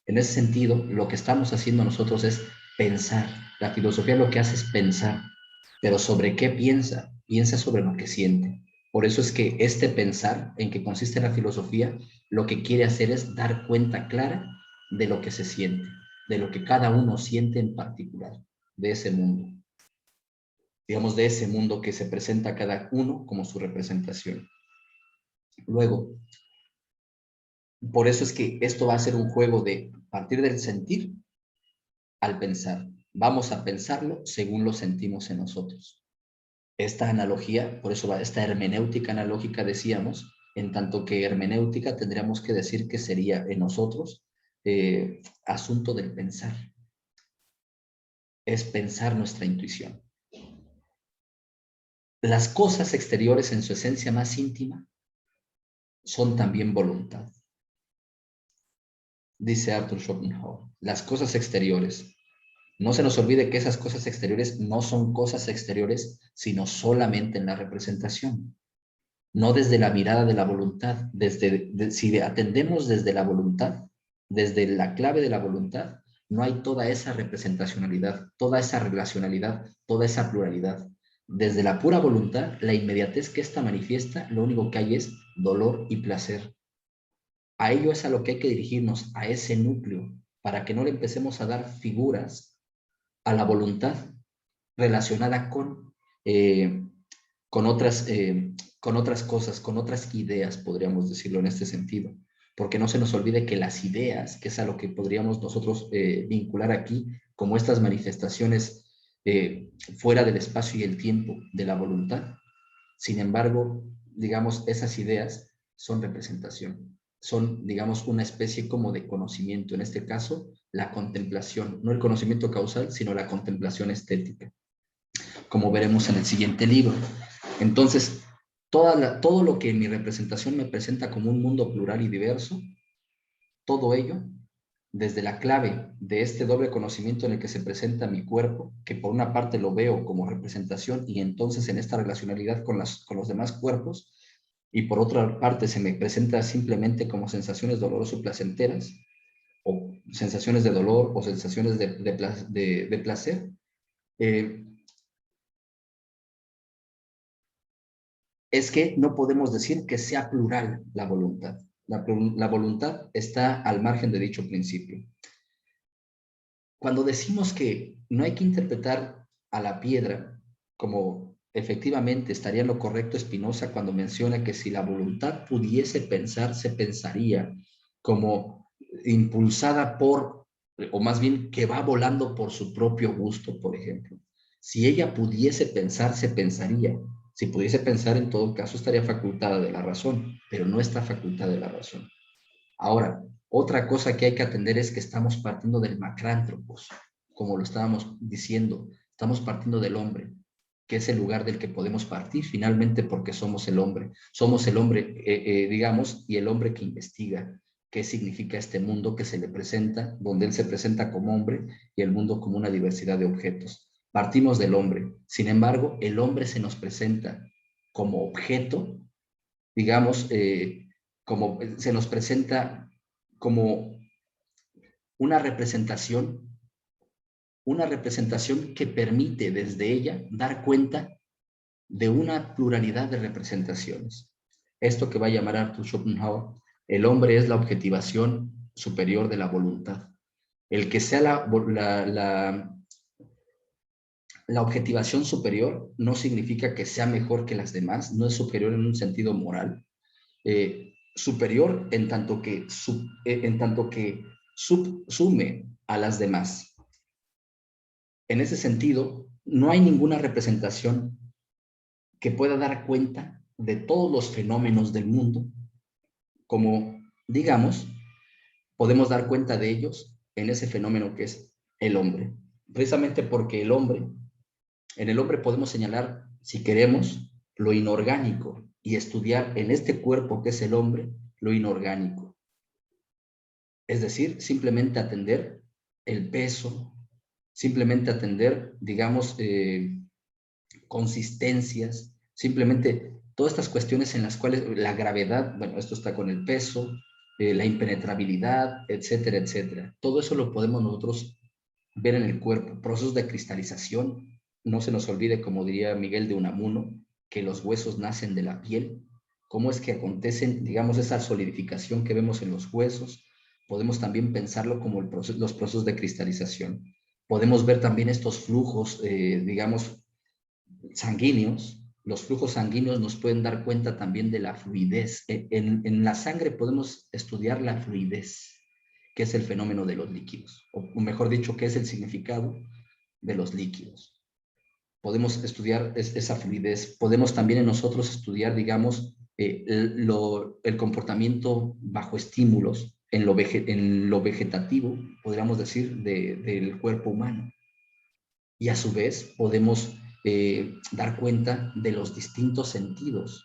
En ese sentido, lo que estamos haciendo nosotros es pensar. La filosofía lo que hace es pensar, pero ¿sobre qué piensa? Piensa sobre lo que siente. Por eso es que este pensar, en que consiste la filosofía, lo que quiere hacer es dar cuenta clara de lo que se siente, de lo que cada uno siente en particular, de ese mundo. Digamos, de ese mundo que se presenta a cada uno como su representación. Luego, por eso es que esto va a ser un juego de partir del sentir al pensar. Vamos a pensarlo según lo sentimos en nosotros. Esta analogía, por eso va esta hermenéutica analógica, decíamos, en tanto que hermenéutica tendríamos que decir que sería en nosotros asunto del pensar. Es pensar nuestra intuición. Las cosas exteriores en su esencia más íntima son también voluntad. Dice Arthur Schopenhauer, las cosas exteriores. No se nos olvide que esas cosas exteriores no son cosas exteriores, sino solamente en la representación. No desde la mirada de la voluntad. Si atendemos desde la voluntad, desde la clave de la voluntad, no hay toda esa representacionalidad, toda esa relacionalidad, toda esa pluralidad. Desde la pura voluntad, la inmediatez que ésta manifiesta, lo único que hay es dolor y placer. A ello es a lo que hay que dirigirnos, a ese núcleo, para que no le empecemos a dar figuras a la voluntad relacionada con otras cosas, con otras ideas, podríamos decirlo en este sentido. Porque no se nos olvide que las ideas, que es a lo que podríamos nosotros vincular aquí, como estas manifestaciones fuera del espacio y el tiempo de la voluntad, sin embargo, digamos, esas ideas son representación, son, digamos, una especie como de conocimiento, en este caso, la contemplación, no el conocimiento causal, sino la contemplación estética, como veremos en el siguiente libro. Entonces, todo lo que en mi representación me presenta como un mundo plural y diverso, todo ello, desde la clave de este doble conocimiento en el que se presenta mi cuerpo, que por una parte lo veo como representación y entonces en esta relacionalidad con los demás cuerpos, y por otra parte se me presenta simplemente como sensaciones dolorosas o placenteras, o sensaciones de dolor o sensaciones de placer, es que no podemos decir que sea plural la voluntad. La voluntad está al margen de dicho principio. Cuando decimos que no hay que interpretar a la piedra como efectivamente estaría en lo correcto Spinoza cuando menciona que si la voluntad pudiese pensar, se pensaría como impulsada por, o más bien que va volando por su propio gusto, por ejemplo. Si ella pudiese pensar, se pensaría. Si pudiese pensar, en todo caso, estaría facultada de la razón, pero no está facultada de la razón. Ahora, otra cosa que hay que atender es que estamos partiendo del macrántropos, como lo estábamos diciendo, estamos partiendo del hombre, que es el lugar del que podemos partir finalmente porque somos el hombre, digamos, y el hombre que investiga qué significa este mundo que se le presenta, donde él se presenta como hombre y el mundo como una diversidad de objetos. Partimos del hombre, sin embargo, el hombre se nos presenta como objeto, digamos, como se nos presenta como una representación que permite desde ella dar cuenta de una pluralidad de representaciones. Esto que va a llamar Arthur Schopenhauer, el hombre es la objetivación superior de la voluntad. El que sea la objetivación superior no significa que sea mejor que las demás, no es superior en un sentido moral, superior en tanto que subsume a las demás. En ese sentido, no hay ninguna representación que pueda dar cuenta de todos los fenómenos del mundo, como, digamos, podemos dar cuenta de ellos en ese fenómeno que es el hombre. Precisamente porque en el hombre podemos señalar, si queremos, lo inorgánico y estudiar en este cuerpo que es el hombre, lo inorgánico. Es decir, simplemente atender el peso, simplemente atender, digamos, consistencias, simplemente todas estas cuestiones en las cuales la gravedad, bueno, esto está con el peso, la impenetrabilidad, etcétera, etcétera. Todo eso lo podemos nosotros ver en el cuerpo, procesos de cristalización. No se nos olvide, como diría Miguel de Unamuno, que los huesos nacen de la piel. ¿Cómo es que acontecen, digamos, esa solidificación que vemos en los huesos? Podemos también pensarlo como los procesos de cristalización. Podemos ver también estos flujos, digamos, sanguíneos. Los flujos sanguíneos nos pueden dar cuenta también de la fluidez. En la sangre podemos estudiar la fluidez, que es el fenómeno de los líquidos, o mejor dicho, qué es el significado de los líquidos. Podemos estudiar esa fluidez. Podemos también en nosotros estudiar, digamos, el comportamiento bajo estímulos en lo vegetativo, podríamos decir, del cuerpo humano. Y a su vez podemos dar cuenta de los distintos sentidos,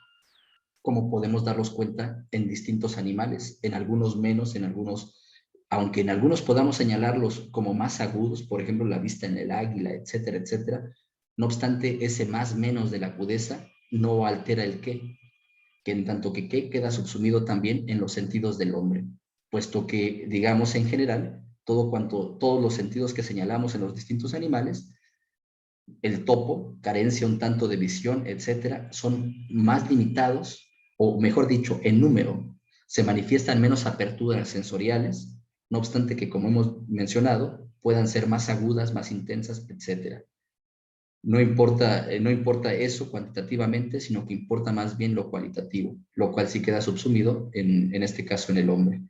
como podemos darnos cuenta en distintos animales, en algunos menos, en algunos, aunque en algunos podamos señalarlos como más agudos, por ejemplo, la vista en el águila, etcétera, etcétera. No obstante, ese más menos de la agudeza no altera el qué, que en tanto que qué queda subsumido también en los sentidos del hombre, puesto que, digamos, en general, todos los sentidos que señalamos en los distintos animales, el topo, carencia un tanto de visión, etcétera, son más limitados, o mejor dicho, en número, se manifiestan menos aperturas sensoriales, no obstante que, como hemos mencionado, puedan ser más agudas, más intensas, etcétera. No importa eso cuantitativamente, sino que importa más bien lo cualitativo, lo cual sí queda subsumido en este caso en el hombre.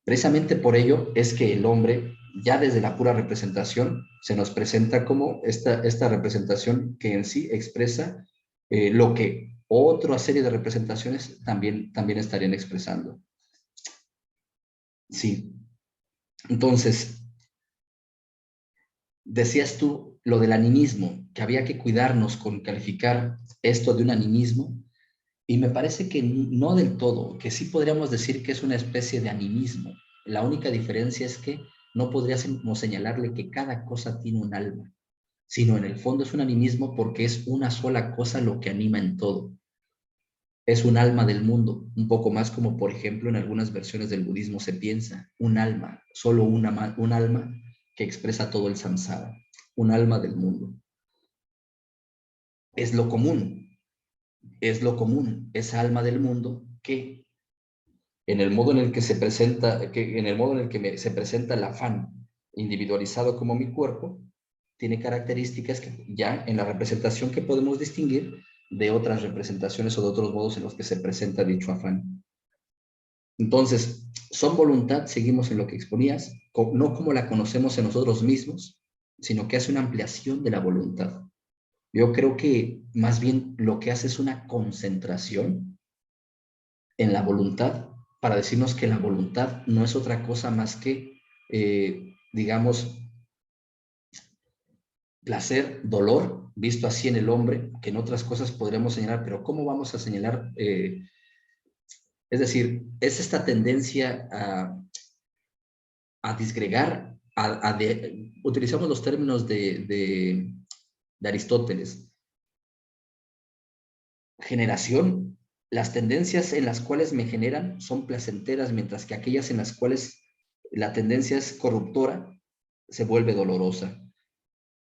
Precisamente por ello es que el hombre, ya desde la pura representación, se nos presenta como esta representación que en sí expresa lo que otra serie de representaciones también estarían expresando. Sí. Entonces, decías tú lo del animismo, que había que cuidarnos con calificar esto de un animismo, y me parece que no del todo, que sí podríamos decir que es una especie de animismo. La única diferencia es que no podríamos señalarle que cada cosa tiene un alma, sino en el fondo es un animismo porque es una sola cosa lo que anima en todo. Es un alma del mundo, un poco más como por ejemplo en algunas versiones del budismo se piensa, un alma, solo un alma que expresa todo el samsara, un alma del mundo. Es lo común, esa alma del mundo que en el modo en el que se presenta, se presenta el afán individualizado como mi cuerpo, tiene características que ya en la representación que podemos distinguir de otras representaciones o de otros modos en los que se presenta dicho afán. Entonces, son voluntad, seguimos en lo que exponías, no como la conocemos en nosotros mismos, sino que hace una ampliación de la voluntad. Yo creo que más bien lo que hace es una concentración en la voluntad para decirnos que la voluntad no es otra cosa más que, digamos, placer, dolor, visto así en el hombre, que en otras cosas podríamos señalar, pero ¿cómo vamos a señalar? Es decir, es esta tendencia a disgregar, utilizamos los términos de Aristóteles, generación. Las tendencias en las cuales me generan son placenteras, mientras que aquellas en las cuales la tendencia es corruptora se vuelve dolorosa.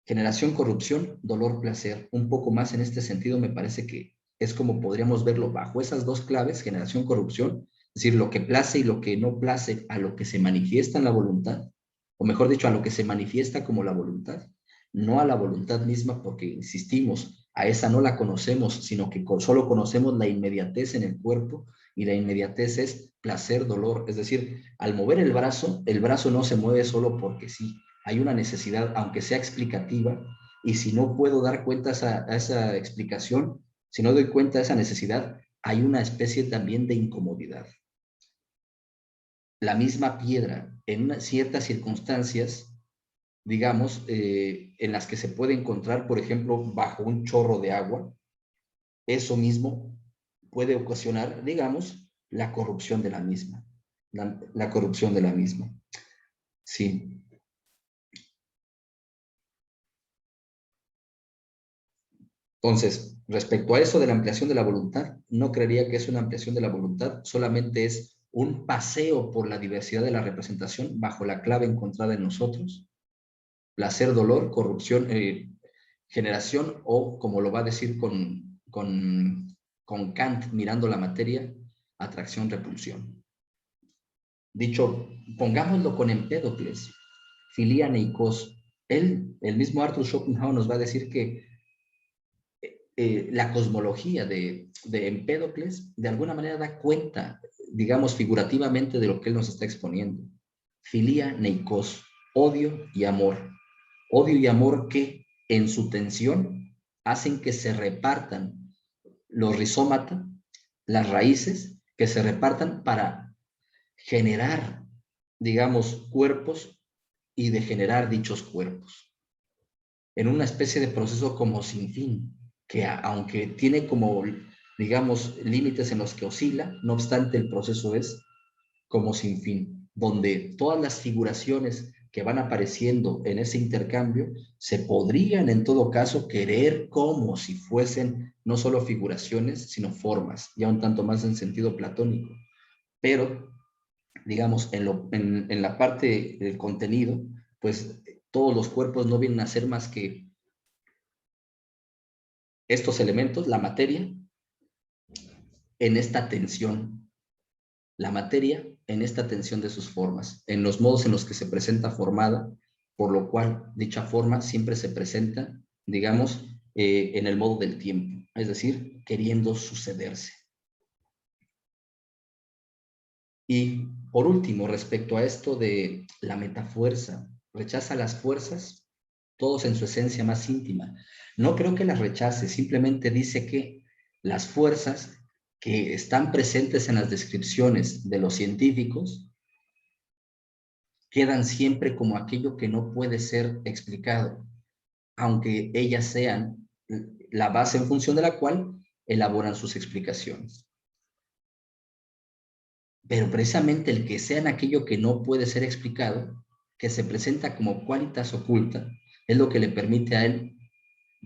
Generación, corrupción, dolor, placer. Un poco más en este sentido me parece que es como podríamos verlo bajo esas dos claves, generación, corrupción, es decir, lo que place y lo que no place a lo que se manifiesta en la voluntad, o mejor dicho, a lo que se manifiesta como la voluntad, no a la voluntad misma, porque insistimos, a esa no la conocemos, sino que solo conocemos la inmediatez en el cuerpo, y la inmediatez es placer, dolor. Es decir, al mover el brazo no se mueve solo porque sí, hay una necesidad, aunque sea explicativa, y si no puedo dar cuenta a esa explicación, si no doy cuenta de esa necesidad, hay una especie también de incomodidad. La misma piedra, en ciertas circunstancias, digamos, en las que se puede encontrar, por ejemplo, bajo un chorro de agua, eso mismo puede ocasionar, digamos, la corrupción de la misma. la corrupción de la misma. Sí. Entonces, respecto a eso de la ampliación de la voluntad, no creería que es una ampliación de la voluntad, solamente es un paseo por la diversidad de la representación bajo la clave encontrada en nosotros: placer, dolor, corrupción, generación, o como lo va a decir con Kant mirando la materia, atracción, repulsión. Dicho, pongámoslo con Empédocles, Filia Neikos. El mismo Arthur Schopenhauer nos va a decir que la cosmología de Empédocles de alguna manera da cuenta, digamos figurativamente, de lo que él nos está exponiendo. Filia Neikos, odio y amor. Odio y amor que en su tensión hacen que se repartan los rizómata, las raíces, que se repartan para generar, digamos, cuerpos y degenerar dichos cuerpos en una especie de proceso como sin fin, que aunque tiene como, digamos, límites en los que oscila, no obstante el proceso es como sin fin, donde todas las figuraciones que van apareciendo en ese intercambio se podrían en todo caso querer como si fuesen no solo figuraciones, sino formas, ya un tanto más en sentido platónico. Pero, digamos, en la parte del contenido, pues todos los cuerpos no vienen a ser más que estos elementos, la materia, en esta tensión. La materia en esta tensión de sus formas, en los modos en los que se presenta formada, por lo cual dicha forma siempre se presenta, digamos, en el modo del tiempo, es decir, queriendo sucederse. Y por último, respecto a esto de la metafuerza, rechaza las fuerzas, todos en su esencia más íntima. No creo que las rechace, simplemente dice que las fuerzas que están presentes en las descripciones de los científicos quedan siempre como aquello que no puede ser explicado, aunque ellas sean la base en función de la cual elaboran sus explicaciones. Pero precisamente el que sean aquello que no puede ser explicado, que se presenta como qualitas oculta, es lo que le permite a él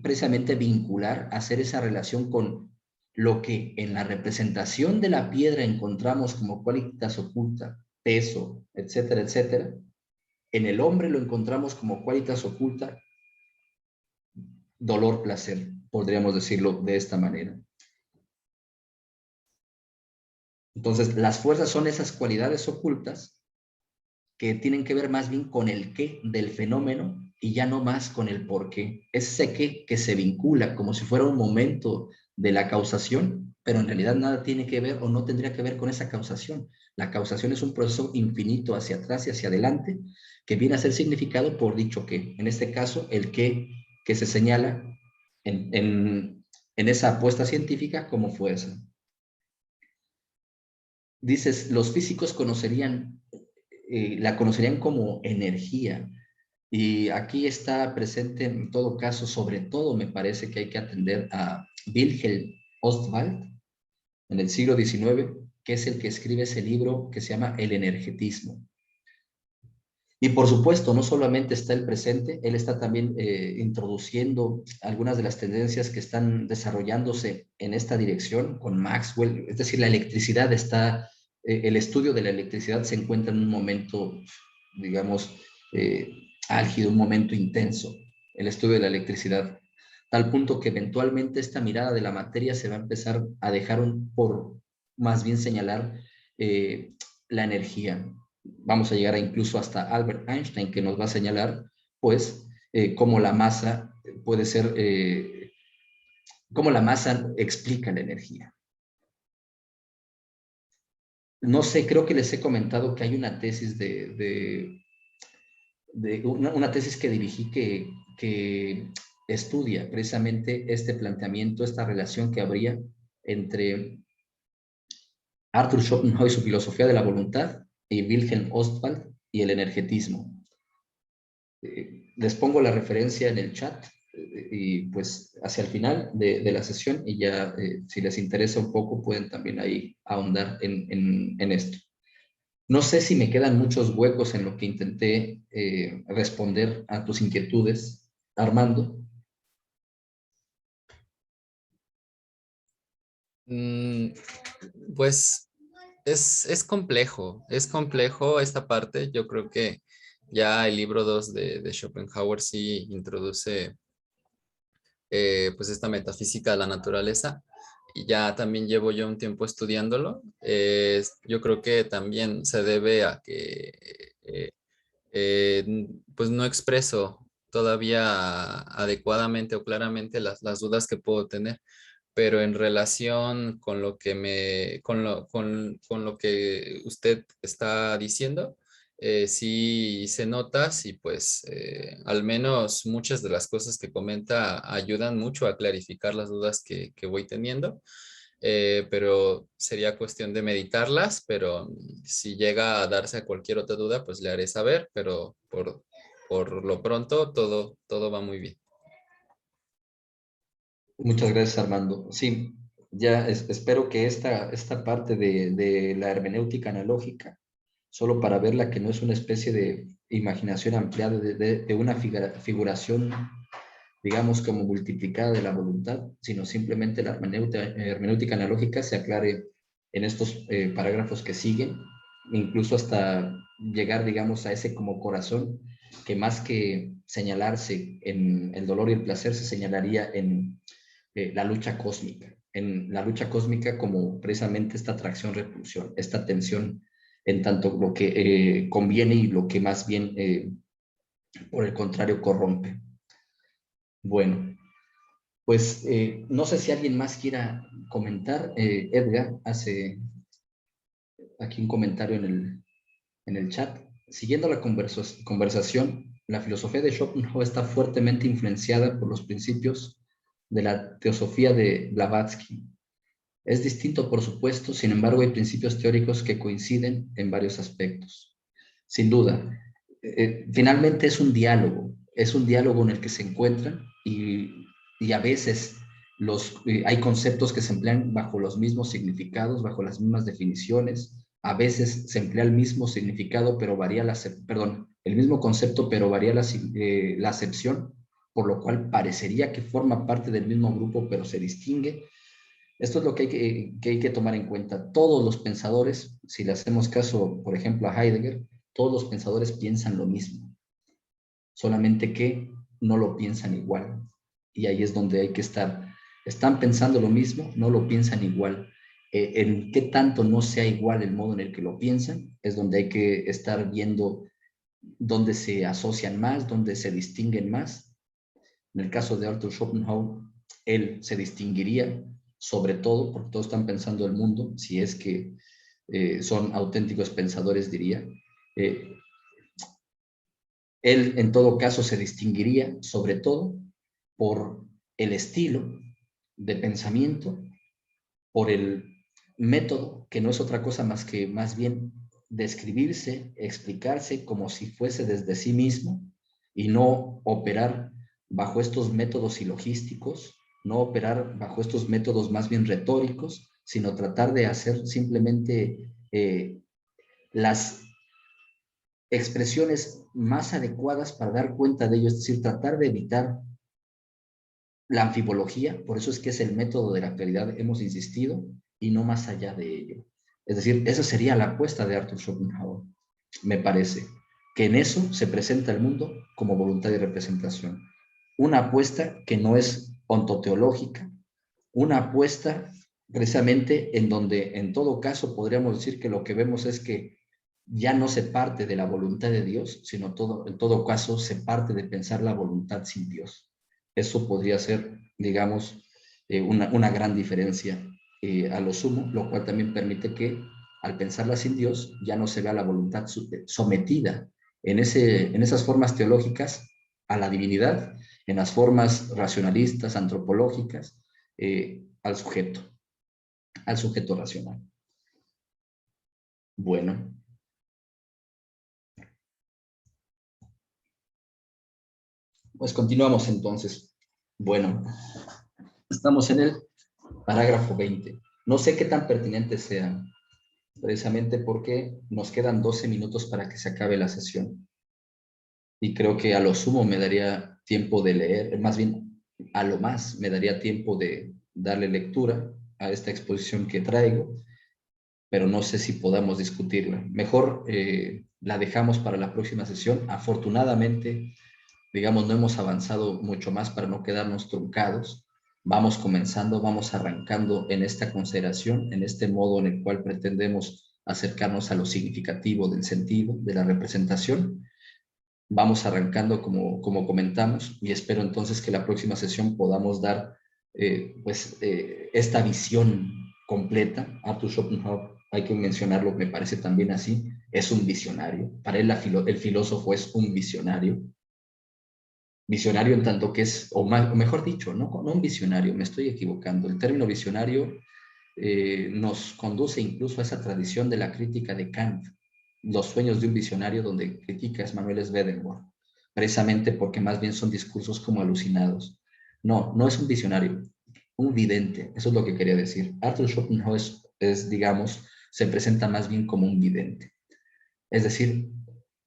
precisamente vincular, hacer esa relación con lo que en la representación de la piedra encontramos como qualitas oculta, peso, etcétera, etcétera. En el hombre lo encontramos como qualitas oculta, dolor, placer, podríamos decirlo de esta manera. Entonces, las fuerzas son esas cualidades ocultas que tienen que ver más bien con el qué del fenómeno y ya no más con el por qué. Es ese qué que se vincula como si fuera un momento de la causación, pero en realidad nada tiene que ver o no tendría que ver con esa causación. La causación es un proceso infinito hacia atrás y hacia adelante que viene a ser significado por dicho qué. En este caso, el qué que se señala en esa apuesta científica como fuerza. Dices, los físicos conocerían, la conocerían como energía. Y aquí está presente en todo caso, sobre todo me parece que hay que atender a Wilhelm Ostwald en el siglo XIX, que es el que escribe ese libro que se llama El energetismo. Y por supuesto, no solamente está el presente, él está también introduciendo algunas de las tendencias que están desarrollándose en esta dirección con Maxwell, es decir, la electricidad está, el estudio de la electricidad se encuentra en un momento, digamos, álgido, un momento intenso, el estudio de la electricidad, tal punto que eventualmente esta mirada de la materia se va a empezar a dejar por más bien señalar la energía. Vamos a llegar a incluso hasta Albert Einstein, que nos va a señalar, pues, cómo la masa puede ser, cómo la masa explica la energía. No sé, creo que les he comentado que hay una tesis una tesis que dirigí que estudia precisamente este planteamiento, esta relación que habría entre Arthur Schopenhauer y su filosofía de la voluntad y Wilhelm Ostwald y el energetismo. Les pongo la referencia en el chat y pues hacia el final de la sesión y ya si les interesa un poco pueden también ahí ahondar en esto. No sé si me quedan muchos huecos en lo que intenté responder a tus inquietudes, Armando. Mm, Pues es complejo esta parte. Yo creo que ya el libro 2 de Schopenhauer sí introduce pues esta metafísica de la naturaleza y ya también llevo yo un tiempo estudiándolo. Yo creo que también se debe a que pues no expreso todavía adecuadamente o claramente las dudas que puedo tener, pero en relación con lo que con lo que usted está diciendo, sí se nota, sí, pues al menos muchas de las cosas que comenta ayudan mucho a clarificar las dudas que voy teniendo. Pero sería cuestión de meditarlas, pero si llega a darse cualquier otra duda, pues le haré saber, pero por lo pronto todo va muy bien. Muchas gracias, Armando. Sí, ya espero que esta parte de la hermenéutica analógica, solo para verla que no es una especie de imaginación ampliada de una figuración, digamos, como multiplicada de la voluntad, sino simplemente la hermenéutica analógica se aclare en estos parágrafos que siguen, incluso hasta llegar, digamos, a ese como corazón, que más que señalarse en el dolor y el placer, se señalaría en la lucha cósmica, en la lucha cósmica como precisamente esta atracción-repulsión, esta tensión en tanto lo que conviene y lo que más bien, por el contrario, corrompe. Bueno, pues no sé si alguien más quiera comentar. Edgar hace aquí un comentario en el chat. Siguiendo la conversación, la filosofía de Schopenhauer está fuertemente influenciada por los principios de la teosofía de Blavatsky. Es distinto, por supuesto, sin embargo, hay principios teóricos que coinciden en varios aspectos. Sin duda, finalmente es un diálogo en el que se encuentran y a veces hay conceptos que se emplean bajo los mismos significados, bajo las mismas definiciones, a veces se emplea el mismo significado, pero varía el mismo concepto, pero varía la acepción, por lo cual parecería que forma parte del mismo grupo, pero se distingue. Esto es lo que hay que tomar en cuenta. Todos los pensadores, si le hacemos caso, por ejemplo, a Heidegger, todos los pensadores piensan lo mismo, solamente que no lo piensan igual. Y ahí es donde hay que estar. Están pensando lo mismo, no lo piensan igual. En qué tanto no sea igual el modo en el que lo piensan, es donde hay que estar viendo dónde se asocian más, dónde se distinguen más. En el caso de Arthur Schopenhauer, él se distinguiría sobre todo, porque todos están pensando el mundo, si es que son auténticos pensadores, diría. Eh, Él en todo caso se distinguiría sobre todo por el estilo de pensamiento, por el método, que no es otra cosa más que más bien describirse, explicarse como si fuese desde sí mismo y no operar bajo estos métodos silogísticos, no operar bajo estos métodos más bien retóricos, sino tratar de hacer simplemente las expresiones más adecuadas para dar cuenta de ello, es decir, tratar de evitar la anfibología, por eso es que es el método de la claridad, hemos insistido, y no más allá de ello. Es decir, esa sería la apuesta de Arthur Schopenhauer, me parece, que en eso se presenta el mundo como voluntad y representación. Una apuesta que no es ontoteológica, una apuesta precisamente en donde en todo caso podríamos decir que lo que vemos es que ya no se parte de la voluntad de Dios, sino en todo caso se parte de pensar la voluntad sin Dios. Eso podría ser, digamos, una gran diferencia a lo sumo, lo cual también permite que al pensarla sin Dios ya no se vea la voluntad sometida en esas formas teológicas a la divinidad, en las formas racionalistas, antropológicas, al sujeto racional. Bueno, pues continuamos entonces. Bueno, estamos en el parágrafo 20. No sé qué tan pertinente sea, precisamente porque nos quedan 12 minutos para que se acabe la sesión. Y creo que a lo sumo me daría tiempo de leer, más bien a lo más me daría tiempo de darle lectura a esta exposición que traigo, pero no sé si podamos discutirla. Mejor la dejamos para la próxima sesión. Afortunadamente, digamos, no hemos avanzado mucho más para no quedarnos truncados. Vamos comenzando, vamos arrancando en esta consideración, en este modo en el cual pretendemos acercarnos a lo significativo del sentido, de la representación. Vamos arrancando como comentamos y espero entonces que la próxima sesión podamos dar esta visión completa. Arthur Schopenhauer, hay que mencionarlo, me parece también así, es un visionario. Para él el filósofo es un visionario. Visionario en tanto que es, o mejor dicho, no un visionario, me estoy equivocando. El término visionario nos conduce incluso a esa tradición de la crítica de Kant, los sueños de un visionario, donde critica a Manuel Swedenborg, precisamente porque más bien son discursos como alucinados. No es un visionario, un vidente, eso es lo que quería decir. Arthur Schopenhauer digamos, se presenta más bien como un vidente, es decir,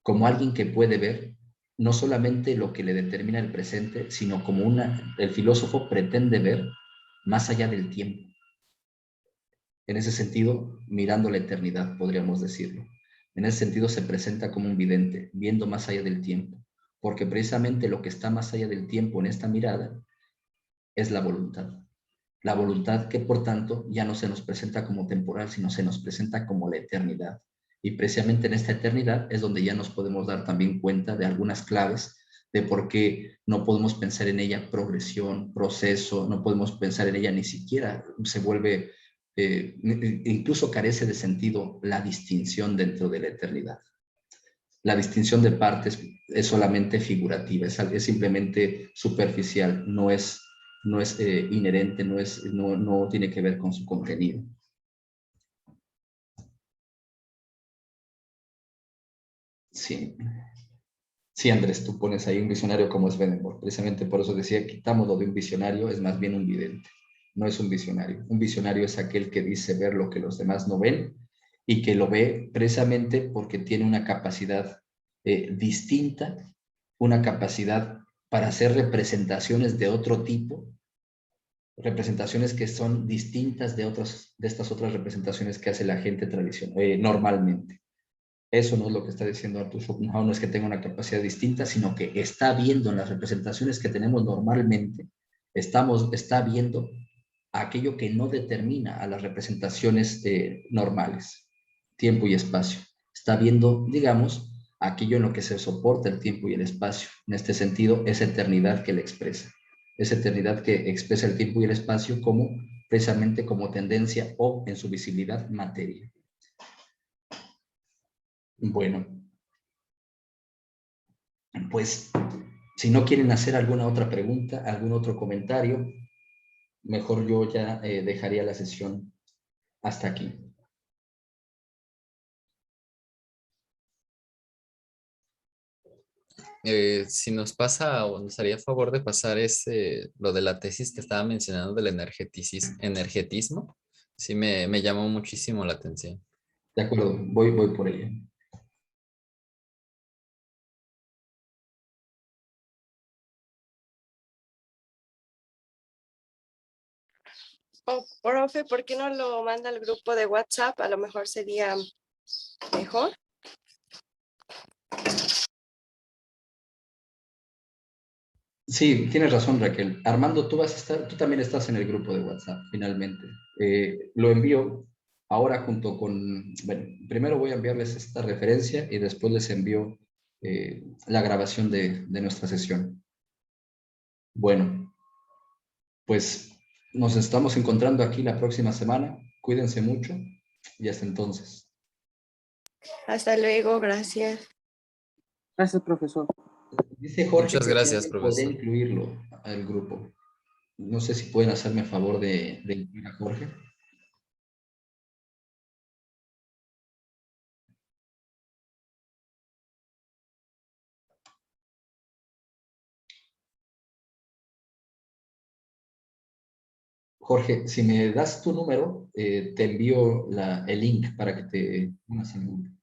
como alguien que puede ver no solamente lo que le determina el presente, sino como el filósofo pretende ver más allá del tiempo. En ese sentido, mirando la eternidad, podríamos decirlo. En ese sentido se presenta como un vidente, viendo más allá del tiempo, porque precisamente lo que está más allá del tiempo en esta mirada es la voluntad. La voluntad que, por tanto, ya no se nos presenta como temporal, sino se nos presenta como la eternidad. Y precisamente en esta eternidad es donde ya nos podemos dar también cuenta de algunas claves de por qué no podemos pensar en ella progresión, proceso, no podemos pensar en ella ni siquiera se vuelve, incluso carece de sentido la distinción dentro de la eternidad. La distinción de partes es solamente figurativa, es simplemente superficial, no es inherente, no tiene que ver con su contenido. Sí. Sí, Andrés, tú pones ahí un visionario como Swedenborg. Precisamente por eso decía, quitámoslo de un visionario, es más bien un vidente. No es un visionario. Un visionario es aquel que dice ver lo que los demás no ven y que lo ve precisamente porque tiene una capacidad distinta, una capacidad para hacer representaciones de otro tipo, representaciones que son distintas de estas otras representaciones que hace la gente normalmente. Eso no es lo que está diciendo Arthur Schopenhauer, no es que tenga una capacidad distinta, sino que está viendo en las representaciones que tenemos normalmente, está viendo aquello que no determina a las representaciones normales, tiempo y espacio. Está viendo, digamos, aquello en lo que se soporta el tiempo y el espacio. En este sentido, esa eternidad que le expresa. Esa eternidad que expresa el tiempo y el espacio como precisamente como tendencia o en su visibilidad materia. Bueno, pues si no quieren hacer alguna otra pregunta, algún otro comentario, mejor yo ya dejaría la sesión hasta aquí. Si nos pasa o nos haría favor de pasar lo de la tesis que estaba mencionando del energetismo, sí me llamó muchísimo la atención. De acuerdo, voy por ello. Oh, profe, ¿por qué no lo manda al grupo de WhatsApp? A lo mejor sería mejor. Sí, tienes razón, Raquel. Armando, tú también estás en el grupo de WhatsApp, finalmente. Lo envío ahora bueno, primero voy a enviarles esta referencia y después les envío la grabación de nuestra sesión. Bueno, pues nos estamos encontrando aquí la próxima semana. Cuídense mucho y hasta entonces. Hasta luego, gracias. Gracias, profesor. Dice Jorge Muchas que si gracias, alguien podría profesor. incluirlo al grupo. No sé si pueden hacerme favor de incluir a Jorge. Jorge, si me das tu número, te envío el link para que te unas en el grupo.